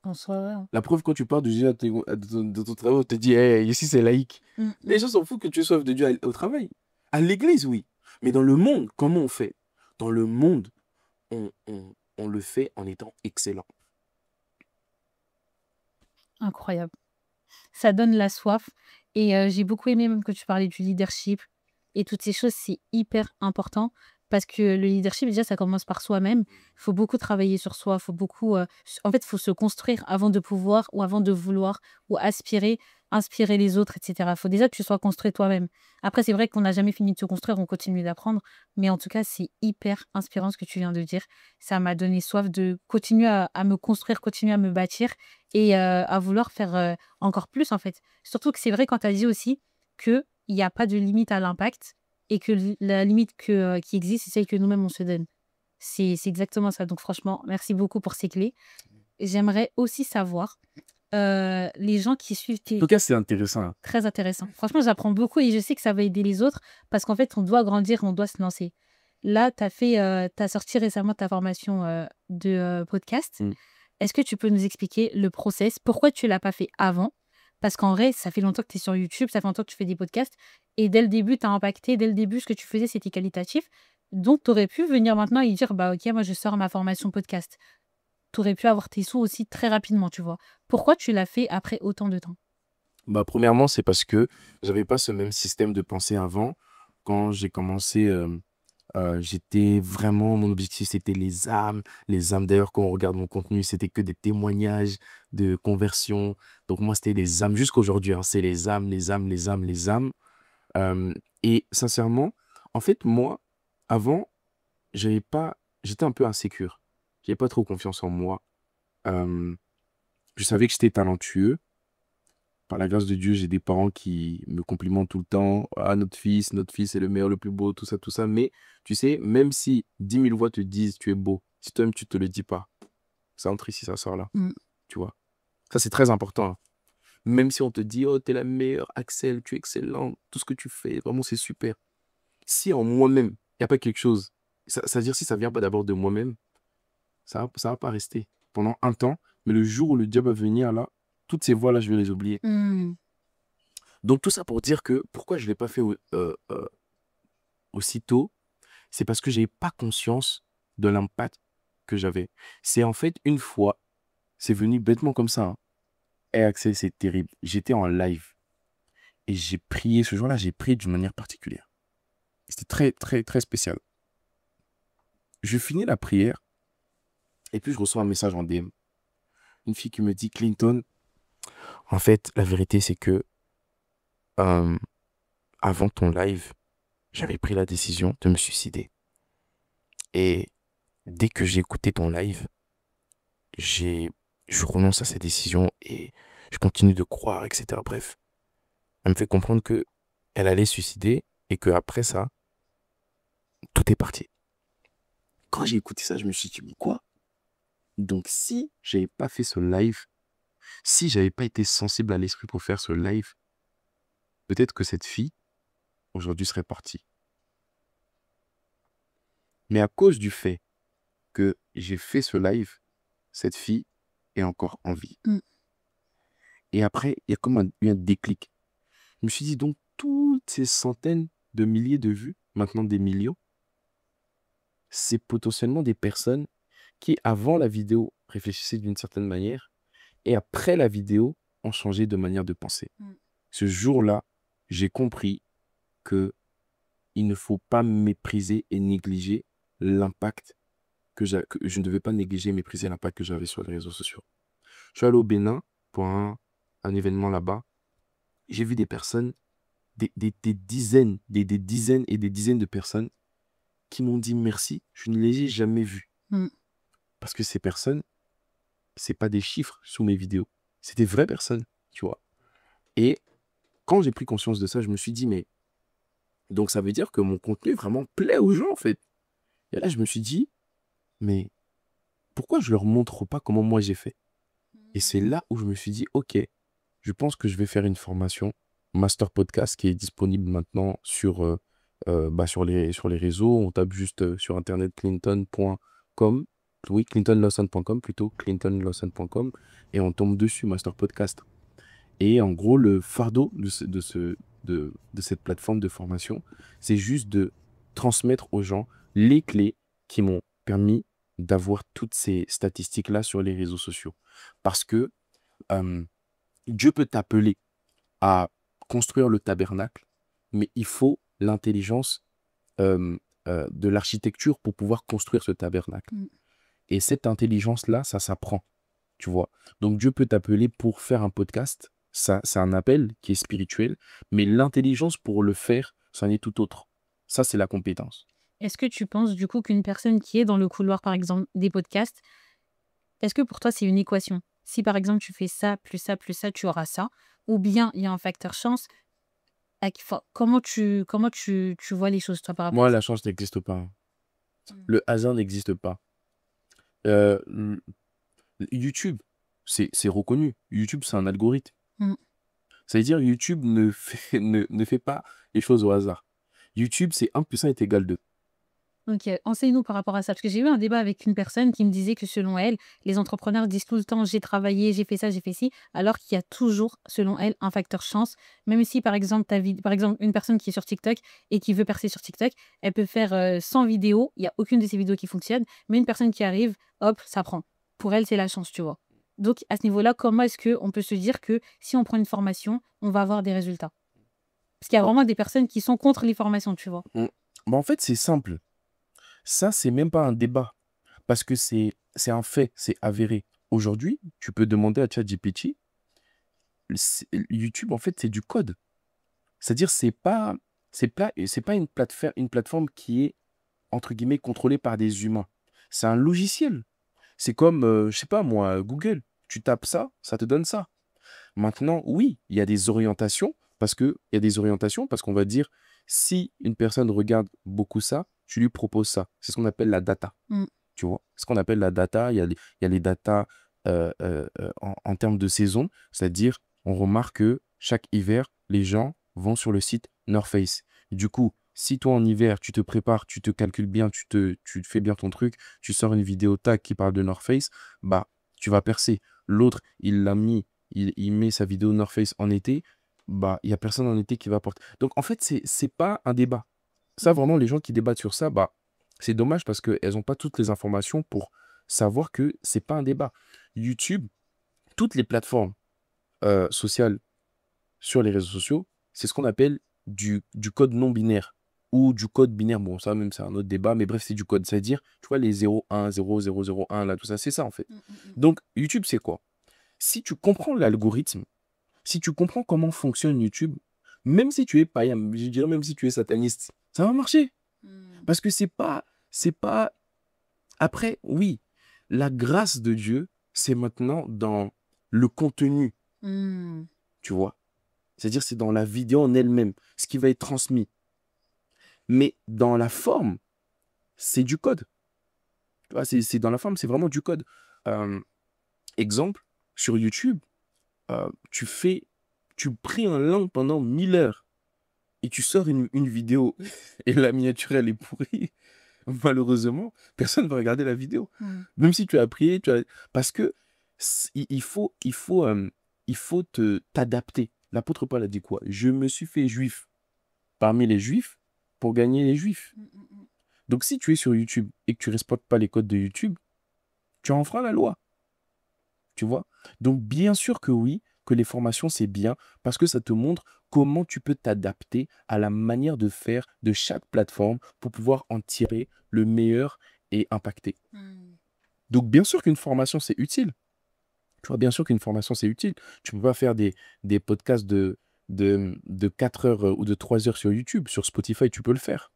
Speaker 2: En soi, ouais.
Speaker 1: La preuve, quand tu parles de Jésus de ton travail, on te dit, hey, ici, c'est laïque. Les gens s'en foutent que tu sois de Dieu au travail. À l'Église, oui. Mais dans le monde, comment on fait? Dans le monde, on le fait en étant excellent.
Speaker 2: Incroyable. Ça donne la soif. Et j'ai beaucoup aimé même que tu parlais du leadership et toutes ces choses, c'est hyper important parce que le leadership, déjà, ça commence par soi-même. Il faut beaucoup travailler sur soi, faut beaucoup, en fait, il faut se construire avant de pouvoir ou avant de vouloir ou aspirer, inspirer les autres, etc. Il faut déjà que tu sois construit toi-même. Après, c'est vrai qu'on n'a jamais fini de se construire, on continue d'apprendre, mais en tout cas, c'est hyper inspirant ce que tu viens de dire. Ça m'a donné soif de continuer à me construire, continuer à me bâtir et à vouloir faire encore plus, en fait. Surtout que c'est vrai quand tu as dit aussi qu'il n'y a pas de limite à l'impact et que la limite qui existe, c'est celle que nous-mêmes, on se donne. C'est exactement ça. Donc franchement, merci beaucoup pour ces clés. J'aimerais aussi savoir, les gens qui suivent
Speaker 1: En
Speaker 2: tes...
Speaker 1: tout cas, c'est intéressant. Hein.
Speaker 2: Très intéressant. Franchement, j'apprends beaucoup et je sais que ça va aider les autres parce qu'en fait, on doit grandir, on doit se lancer. Là, tu as sorti récemment ta formation de podcast. Est-ce que tu peux nous expliquer le process? Pourquoi tu ne l'as pas fait avant? Parce qu'en vrai, ça fait longtemps que tu es sur YouTube, ça fait longtemps que tu fais des podcasts. Et dès le début, tu as impacté. Dès le début, ce que tu faisais, c'était qualitatif. Donc, tu aurais pu venir maintenant et dire, bah ok, moi, je sors ma formation podcast. Tu aurais pu avoir tes sous aussi très rapidement, tu vois. Pourquoi tu l'as fait après autant de temps?
Speaker 1: Bah, premièrement, c'est parce que j'avais pas ce même système de pensée avant. Quand j'ai commencé, j'étais vraiment, mon objectif, c'était les âmes. Les âmes, d'ailleurs, quand on regarde mon contenu, c'était que des témoignages de conversion. Donc, moi, c'était les âmes jusqu'aujourd'hui. Hein, c'est les âmes, les âmes, les âmes, les âmes. Et sincèrement, en fait, moi, avant, j'étais un peu insécure. J'avais pas trop confiance en moi. Je savais que j'étais talentueux. Par la grâce de Dieu, j'ai des parents qui me complimentent tout le temps. Ah, notre fils est le meilleur, le plus beau, tout ça, tout ça. Mais tu sais, même si 10 000 voix te disent tu es beau, si toi-même tu te le dis pas, ça entre ici, ça sort là. Tu vois. Ça, c'est très important. Hein. Même si on te dit, oh, t'es la meilleure, Axel, tu es excellent, tout ce que tu fais, vraiment, c'est super. Si en moi-même, il n'y a pas quelque chose, c'est-à-dire si ça vient pas d'abord de moi-même, ça va pas rester pendant un temps. Mais le jour où le diable va venir là, toutes ces voix-là, je vais les oublier. Donc, tout ça pour dire que pourquoi je ne l'ai pas fait aussitôt, c'est parce que je n'avais pas conscience de l'impact que j'avais. C'est en fait une fois, c'est venu bêtement comme ça. Hein. Hey Axel, c'est terrible. J'étais en live et j'ai prié ce jour-là, j'ai prié d'une manière particulière. C'était très, très, très spécial. Je finis la prière et puis je reçois un message en DM. Une fille qui me dit, Clinton, en fait, la vérité, c'est que avant ton live, j'avais pris la décision de me suicider. Et dès que j'ai écouté ton live, je renonce à cette décision et je continue de croire, etc. Bref, elle me fait comprendre que elle allait se suicider et qu'après ça, tout est parti. Quand j'ai écouté ça, je me suis dit, mais quoi? Donc si j'avais pas fait ce live, si j'avais pas été sensible à l'esprit pour faire ce live, peut-être que cette fille, aujourd'hui, serait partie. Mais à cause du fait que j'ai fait ce live, cette fille est encore en vie. Et après, il y a comme eu un déclic. Je me suis dit, donc, toutes ces centaines de milliers de vues, maintenant des millions, c'est potentiellement des personnes qui, avant la vidéo, réfléchissaient d'une certaine manière et après la vidéo, ont changé de manière de penser. Ce jour-là, j'ai compris que il ne faut pas mépriser et négliger l'impact que je ne devais pas négliger et mépriser l'impact que j'avais sur les réseaux sociaux. Je suis allé au Bénin pour un événement là-bas. J'ai vu des personnes, des dizaines, des dizaines et des dizaines de personnes qui m'ont dit merci. Je ne les ai jamais vues.
Speaker 2: Mm.
Speaker 1: Parce que ces personnes, c'est pas des chiffres sous mes vidéos. C'est des vraies personnes, tu vois. Et quand j'ai pris conscience de ça, je me suis dit, mais donc ça veut dire que mon contenu vraiment plaît aux gens, en fait. Et là, je me suis dit, mais pourquoi je leur montre pas comment moi j'ai fait? Et c'est là où je me suis dit, ok, je pense que je vais faire une formation Master Podcast qui est disponible maintenant sur sur les réseaux. On tape juste sur internet clinton.com. Oui, clintonlawson.com plutôt, clintonlawson.com. Et on tombe dessus, Master Podcast. Et en gros, le fardeau de cette plateforme de formation, c'est juste de transmettre aux gens les clés qui m'ont permis d'avoir toutes ces statistiques-là sur les réseaux sociaux. Parce que euh, Dieu peut t'appeler à construire le tabernacle, mais il faut l'intelligence de l'architecture pour pouvoir construire ce tabernacle.
Speaker 2: Mm.
Speaker 1: Et cette intelligence-là, ça s'apprend, tu vois. Donc Dieu peut t'appeler pour faire un podcast, ça, c'est un appel qui est spirituel, mais l'intelligence pour le faire, c'en est tout autre. Ça, c'est la compétence.
Speaker 2: Est-ce que tu penses du coup qu'une personne qui est dans le couloir, par exemple, des podcasts, est-ce que pour toi c'est une équation? Si par exemple tu fais ça, plus ça, plus ça, tu auras ça, ou bien il y a un facteur chance, comment tu vois les choses toi par rapport
Speaker 1: Moi,
Speaker 2: à ça?
Speaker 1: la chance n'existe pas.
Speaker 2: Mm.
Speaker 1: Le hasard n'existe pas. Euh, YouTube, c'est reconnu. YouTube, c'est un algorithme.
Speaker 2: Mm.
Speaker 1: Ça veut dire YouTube ne fait pas les choses au hasard. YouTube, c'est 1 plus 1 est égal 2.
Speaker 2: Ok, enseigne-nous par rapport à ça. Parce que j'ai eu un débat avec une personne qui me disait que selon elle, les entrepreneurs disent tout le temps j'ai travaillé, j'ai fait ça, j'ai fait ci, alors qu'il y a toujours, selon elle, un facteur chance. Même si, par exemple, par exemple, une personne qui est sur TikTok et qui veut percer sur TikTok, elle peut faire 100 vidéos, il n'y a aucune de ces vidéos qui fonctionne, mais une personne qui arrive, hop, ça prend. Pour elle, c'est la chance, tu vois. Donc, à ce niveau-là, comment est-ce qu'on peut se dire que si on prend une formation, on va avoir des résultats? Parce qu'il y a vraiment des personnes qui sont contre les formations, tu vois.
Speaker 1: En fait, c'est simple. Ça, c'est même pas un débat. Parce que c'est un fait, c'est avéré. Aujourd'hui, tu peux demander à ChatGPT, YouTube, en fait, c'est du code. C'est-à-dire, c'est pas une plateforme qui est, entre guillemets, contrôlée par des humains. C'est un logiciel. C'est comme, je sais pas moi, Google. Tu tapes ça, ça te donne ça. Maintenant, oui, il y a des orientations, parce qu'on va dire, si une personne regarde beaucoup ça, tu lui proposes ça. C'est ce qu'on appelle la data.
Speaker 2: Mm.
Speaker 1: Tu vois, ce qu'on appelle la data, il y a les data en termes de saison, c'est-à-dire, on remarque que chaque hiver, les gens vont sur le site North Face. Du coup, si toi en hiver, tu te prépares, tu te calcules bien, tu fais bien ton truc, tu sors une vidéo tag qui parle de North Face, bah, tu vas percer. L'autre, il met sa vidéo North Face en été, bah, il n'y a personne en été qui va porter. Donc, en fait, c'est pas un débat. Ça, vraiment, les gens qui débattent sur ça, bah, c'est dommage parce qu'elles n'ont pas toutes les informations pour savoir que c'est pas un débat. YouTube, toutes les plateformes sociales sur les réseaux sociaux, c'est ce qu'on appelle du code non binaire ou du code binaire. Bon, ça même, c'est un autre débat, mais bref, c'est du code. C'est-à-dire, tu vois, les 0, 1, 0, 0, 0, 1, là, tout ça, c'est ça, en fait. Donc, YouTube, c'est quoi? Si tu comprends l'algorithme, si tu comprends comment fonctionne YouTube, même si tu es païen, je dirais même si tu es sataniste, ça va marcher. Parce que c'est pas... Après, oui, la grâce de Dieu, c'est maintenant dans le contenu,
Speaker 2: Mm.
Speaker 1: tu vois. C'est-à-dire, c'est dans la vidéo en elle-même, ce qui va être transmis. Mais dans la forme, c'est du code. Tu vois, c'est dans la forme, c'est vraiment du code. Euh, Exemple, sur YouTube, tu pries un langue pendant 1000 heures et tu sors une vidéo et la miniature, elle est pourrie. Malheureusement, personne ne va regarder la vidéo.
Speaker 2: Mm.
Speaker 1: Même si tu as prié, parce que il faut t'adapter. L'apôtre Paul a dit quoi? Je me suis fait juif parmi les juifs pour gagner les juifs. Donc si tu es sur YouTube et que tu ne respectes pas les codes de YouTube, tu enfreins la loi. Tu vois? Donc bien sûr que oui,
Speaker 4: que les formations, c'est bien parce que ça te montre comment tu peux t'adapter à la manière de faire de chaque plateforme pour pouvoir en tirer le meilleur et impacter. Donc, bien sûr qu'une formation, c'est utile. Tu vois, bien sûr qu'une formation, c'est utile. Tu peux pas faire des podcasts de 4 heures ou de 3 heures sur YouTube. Sur Spotify, tu peux le faire.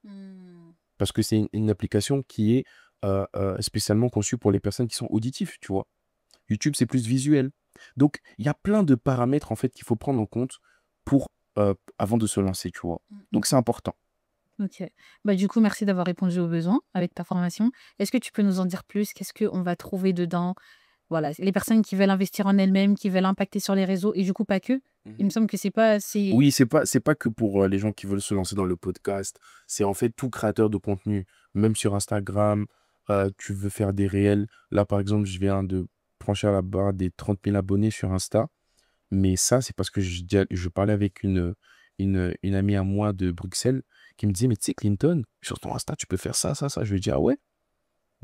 Speaker 4: Parce que c'est une application qui est spécialement conçue pour les personnes qui sont auditives, tu vois. YouTube, c'est plus visuel. Donc, il y a plein de paramètres, en fait, qu'il faut prendre en compte pour, avant de se lancer, tu vois. Donc, c'est important.
Speaker 2: Ok. Bah, du coup, merci d'avoir répondu aux besoins avec ta formation. Est-ce que tu peux nous en dire plus? Qu'est-ce qu'on va trouver dedans? Voilà, les personnes qui veulent investir en elles-mêmes, qui veulent impacter sur les réseaux, et du coup, pas que. Il me semble que c'est pas assez.
Speaker 4: Oui, c'est pas que pour les gens qui veulent se lancer dans le podcast. C'est en fait tout créateur de contenu. Même sur Instagram, tu veux faire des réels. Là, par exemple, je viens de franchir la barre des 30 000 abonnés sur Insta. Mais ça, c'est parce que je parlais avec une amie à moi de Bruxelles qui me disait, mais tu sais, Clinton, sur ton Insta, tu peux faire ça, ça, ça. Je lui ai dit, ah ouais?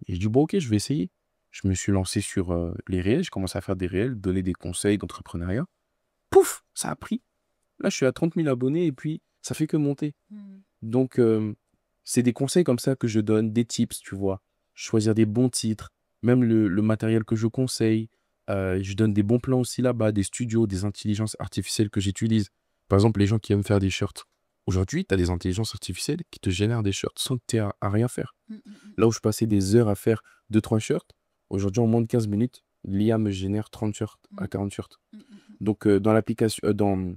Speaker 4: Et je dis, bon, ok, je vais essayer. Je me suis lancé sur les réels. Je commencé à faire des réels, donner des conseils d'entrepreneuriat. Pouf, ça a pris. Là, je suis à 30 000 abonnés et puis ça fait que monter. Donc, c'est des conseils comme ça que je donne, des tips, tu vois. Choisir des bons titres, même le matériel que je conseille. Je donne des bons plans aussi là-bas, des studios, des intelligences artificielles que j'utilise. Par exemple, les gens qui aiment faire des shirts. Aujourd'hui, tu as des intelligences artificielles qui te génèrent des shirts sans que tu aies à rien faire. Là où je passais des heures à faire 2-3 shirts, aujourd'hui, en moins de 15 minutes, l'IA me génère 30 shirts à 40 shirts. Donc, dans l'application, dans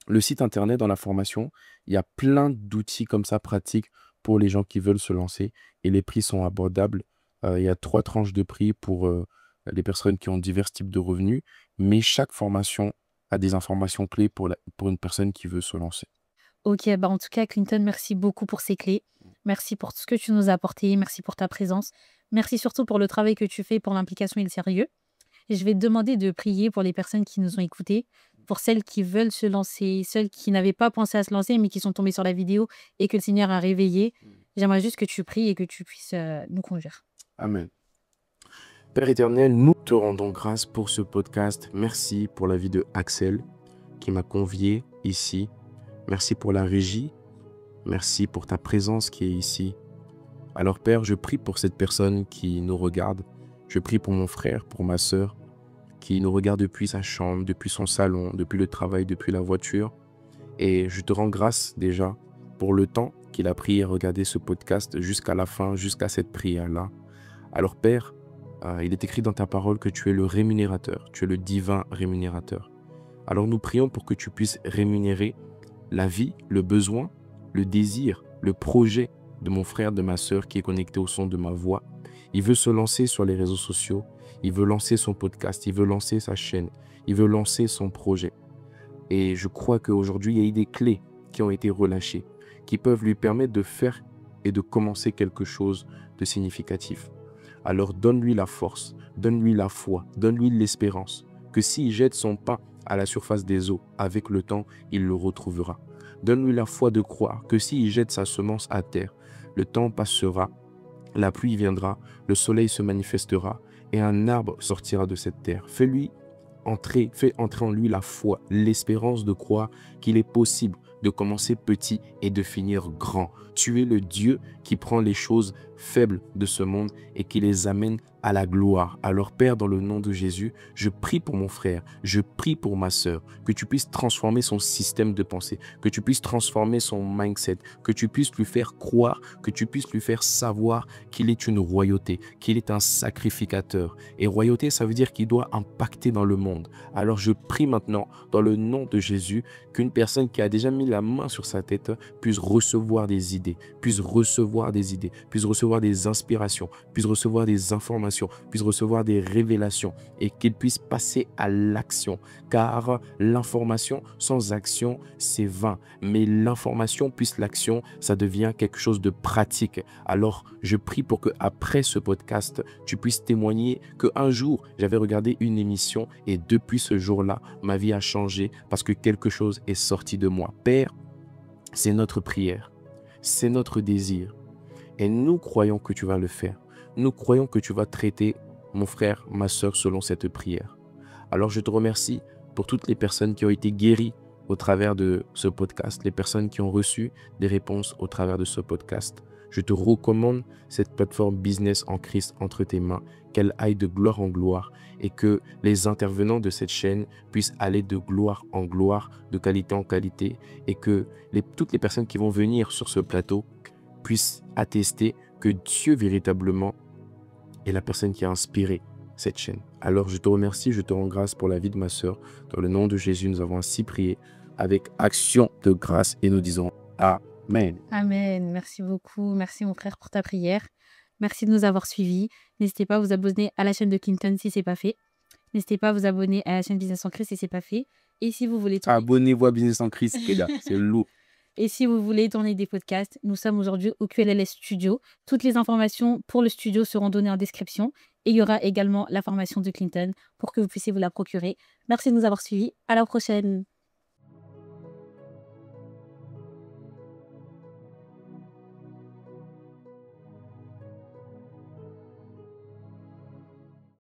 Speaker 4: le site internet, dans la formation, il y a plein d'outils comme ça pratiques pour les gens qui veulent se lancer et les prix sont abordables. Il y a 3 tranches de prix pour les personnes qui ont divers types de revenus, mais chaque formation a des informations clés pour une personne qui veut se lancer.
Speaker 2: Ok, bah en tout cas, Clinton, merci beaucoup pour ces clés. Merci pour tout ce que tu nous as apporté. Merci pour ta présence. Merci surtout pour le travail que tu fais pour l'implication et le sérieux. Et je vais te demander de prier pour les personnes qui nous ont écoutés, pour celles qui veulent se lancer, celles qui n'avaient pas pensé à se lancer, mais qui sont tombées sur la vidéo et que le Seigneur a réveillé. J'aimerais juste que tu pries et que tu puisses nous conduire.
Speaker 1: Amen. Père éternel, nous te rendons grâce pour ce podcast. Merci pour la vie de Axel qui m'a convié ici. Merci pour la régie. Merci pour ta présence qui est ici. Alors Père, je prie pour cette personne qui nous regarde. Je prie pour mon frère, pour ma sœur, qui nous regarde depuis sa chambre, depuis son salon, depuis le travail, depuis la voiture. Et je te rends grâce déjà pour le temps qu'il a pris à regarder ce podcast jusqu'à la fin, jusqu'à cette prière-là. Alors Père, il est écrit dans ta parole que tu es le rémunérateur, tu es le divin rémunérateur. Alors nous prions pour que tu puisses rémunérer la vie, le besoin, le désir, le projet de mon frère, de ma sœur qui est connecté au son de ma voix. Il veut se lancer sur les réseaux sociaux, il veut lancer son podcast, il veut lancer sa chaîne, il veut lancer son projet. Et je crois qu'aujourd'hui, il y a eu des clés qui ont été relâchées, qui peuvent lui permettre de faire et de commencer quelque chose de significatif. Alors donne-lui la force, donne-lui la foi, donne-lui l'espérance, que s'il jette son pas à la surface des eaux, avec le temps, il le retrouvera. Donne-lui la foi de croire que s'il jette sa semence à terre, le temps passera, la pluie viendra, le soleil se manifestera et un arbre sortira de cette terre. Fais entrer en lui la foi, l'espérance de croire qu'il est possible de commencer petit et de finir grand. Tu es le Dieu qui prend les choses faibles de ce monde et qui les amène à la gloire. Alors Père, dans le nom de Jésus, je prie pour mon frère, je prie pour ma sœur, que tu puisses transformer son système de pensée, que tu puisses transformer son mindset, que tu puisses lui faire croire, que tu puisses lui faire savoir qu'il est une royauté, qu'il est un sacrificateur. Et royauté, ça veut dire qu'il doit impacter dans le monde. Alors je prie maintenant, dans le nom de Jésus, qu'une personne qui a déjà mis la main sur sa tête puisse recevoir des idées, puisse recevoir des inspirations, puisse recevoir des informations, puisse recevoir des révélations et qu'il puisse passer à l'action. Car l'information sans action, c'est vain. Mais l'information plus l'action, ça devient quelque chose de pratique. Alors, je prie pour que après ce podcast, tu puisses témoigner qu'un jour, j'avais regardé une émission et depuis ce jour-là, ma vie a changé parce que quelque chose est sorti de moi. Père, c'est notre prière, c'est notre désir. Et nous croyons que tu vas le faire. Nous croyons que tu vas traiter mon frère, ma sœur, selon cette prière. Alors je te remercie
Speaker 4: pour toutes les personnes qui ont été guéries au travers de ce podcast, les personnes qui ont reçu des réponses au travers de ce podcast. Je te recommande cette plateforme Business en Christ entre tes mains, qu'elle aille de gloire en gloire et que les intervenants de cette chaîne puissent aller de gloire en gloire, de qualité en qualité et que toutes les personnes qui vont venir sur ce plateau puissent attester que Dieu véritablement est la personne qui a inspiré cette chaîne. Alors je te remercie, je te rends grâce pour la vie de ma sœur. Dans le nom de Jésus, nous avons ainsi prié avec action de grâce et nous disons Amen.
Speaker 2: Amen. Merci beaucoup. Merci mon frère pour ta prière. Merci de nous avoir suivis. N'hésitez pas à vous abonner à la chaîne de Clinton si ce n'est pas fait. N'hésitez pas à vous abonner à la chaîne Business en Christ si ce n'est pas fait. Et si vous voulez
Speaker 4: Abonnez-vous à Business en Christ, les gars, c'est lourd.
Speaker 2: Et si vous voulez tourner des podcasts, nous sommes aujourd'hui au QLLS Studio. Toutes les informations pour le studio seront données en description. Et il y aura également la formation de Clinton pour que vous puissiez vous la procurer. Merci de nous avoir suivis. À la prochaine.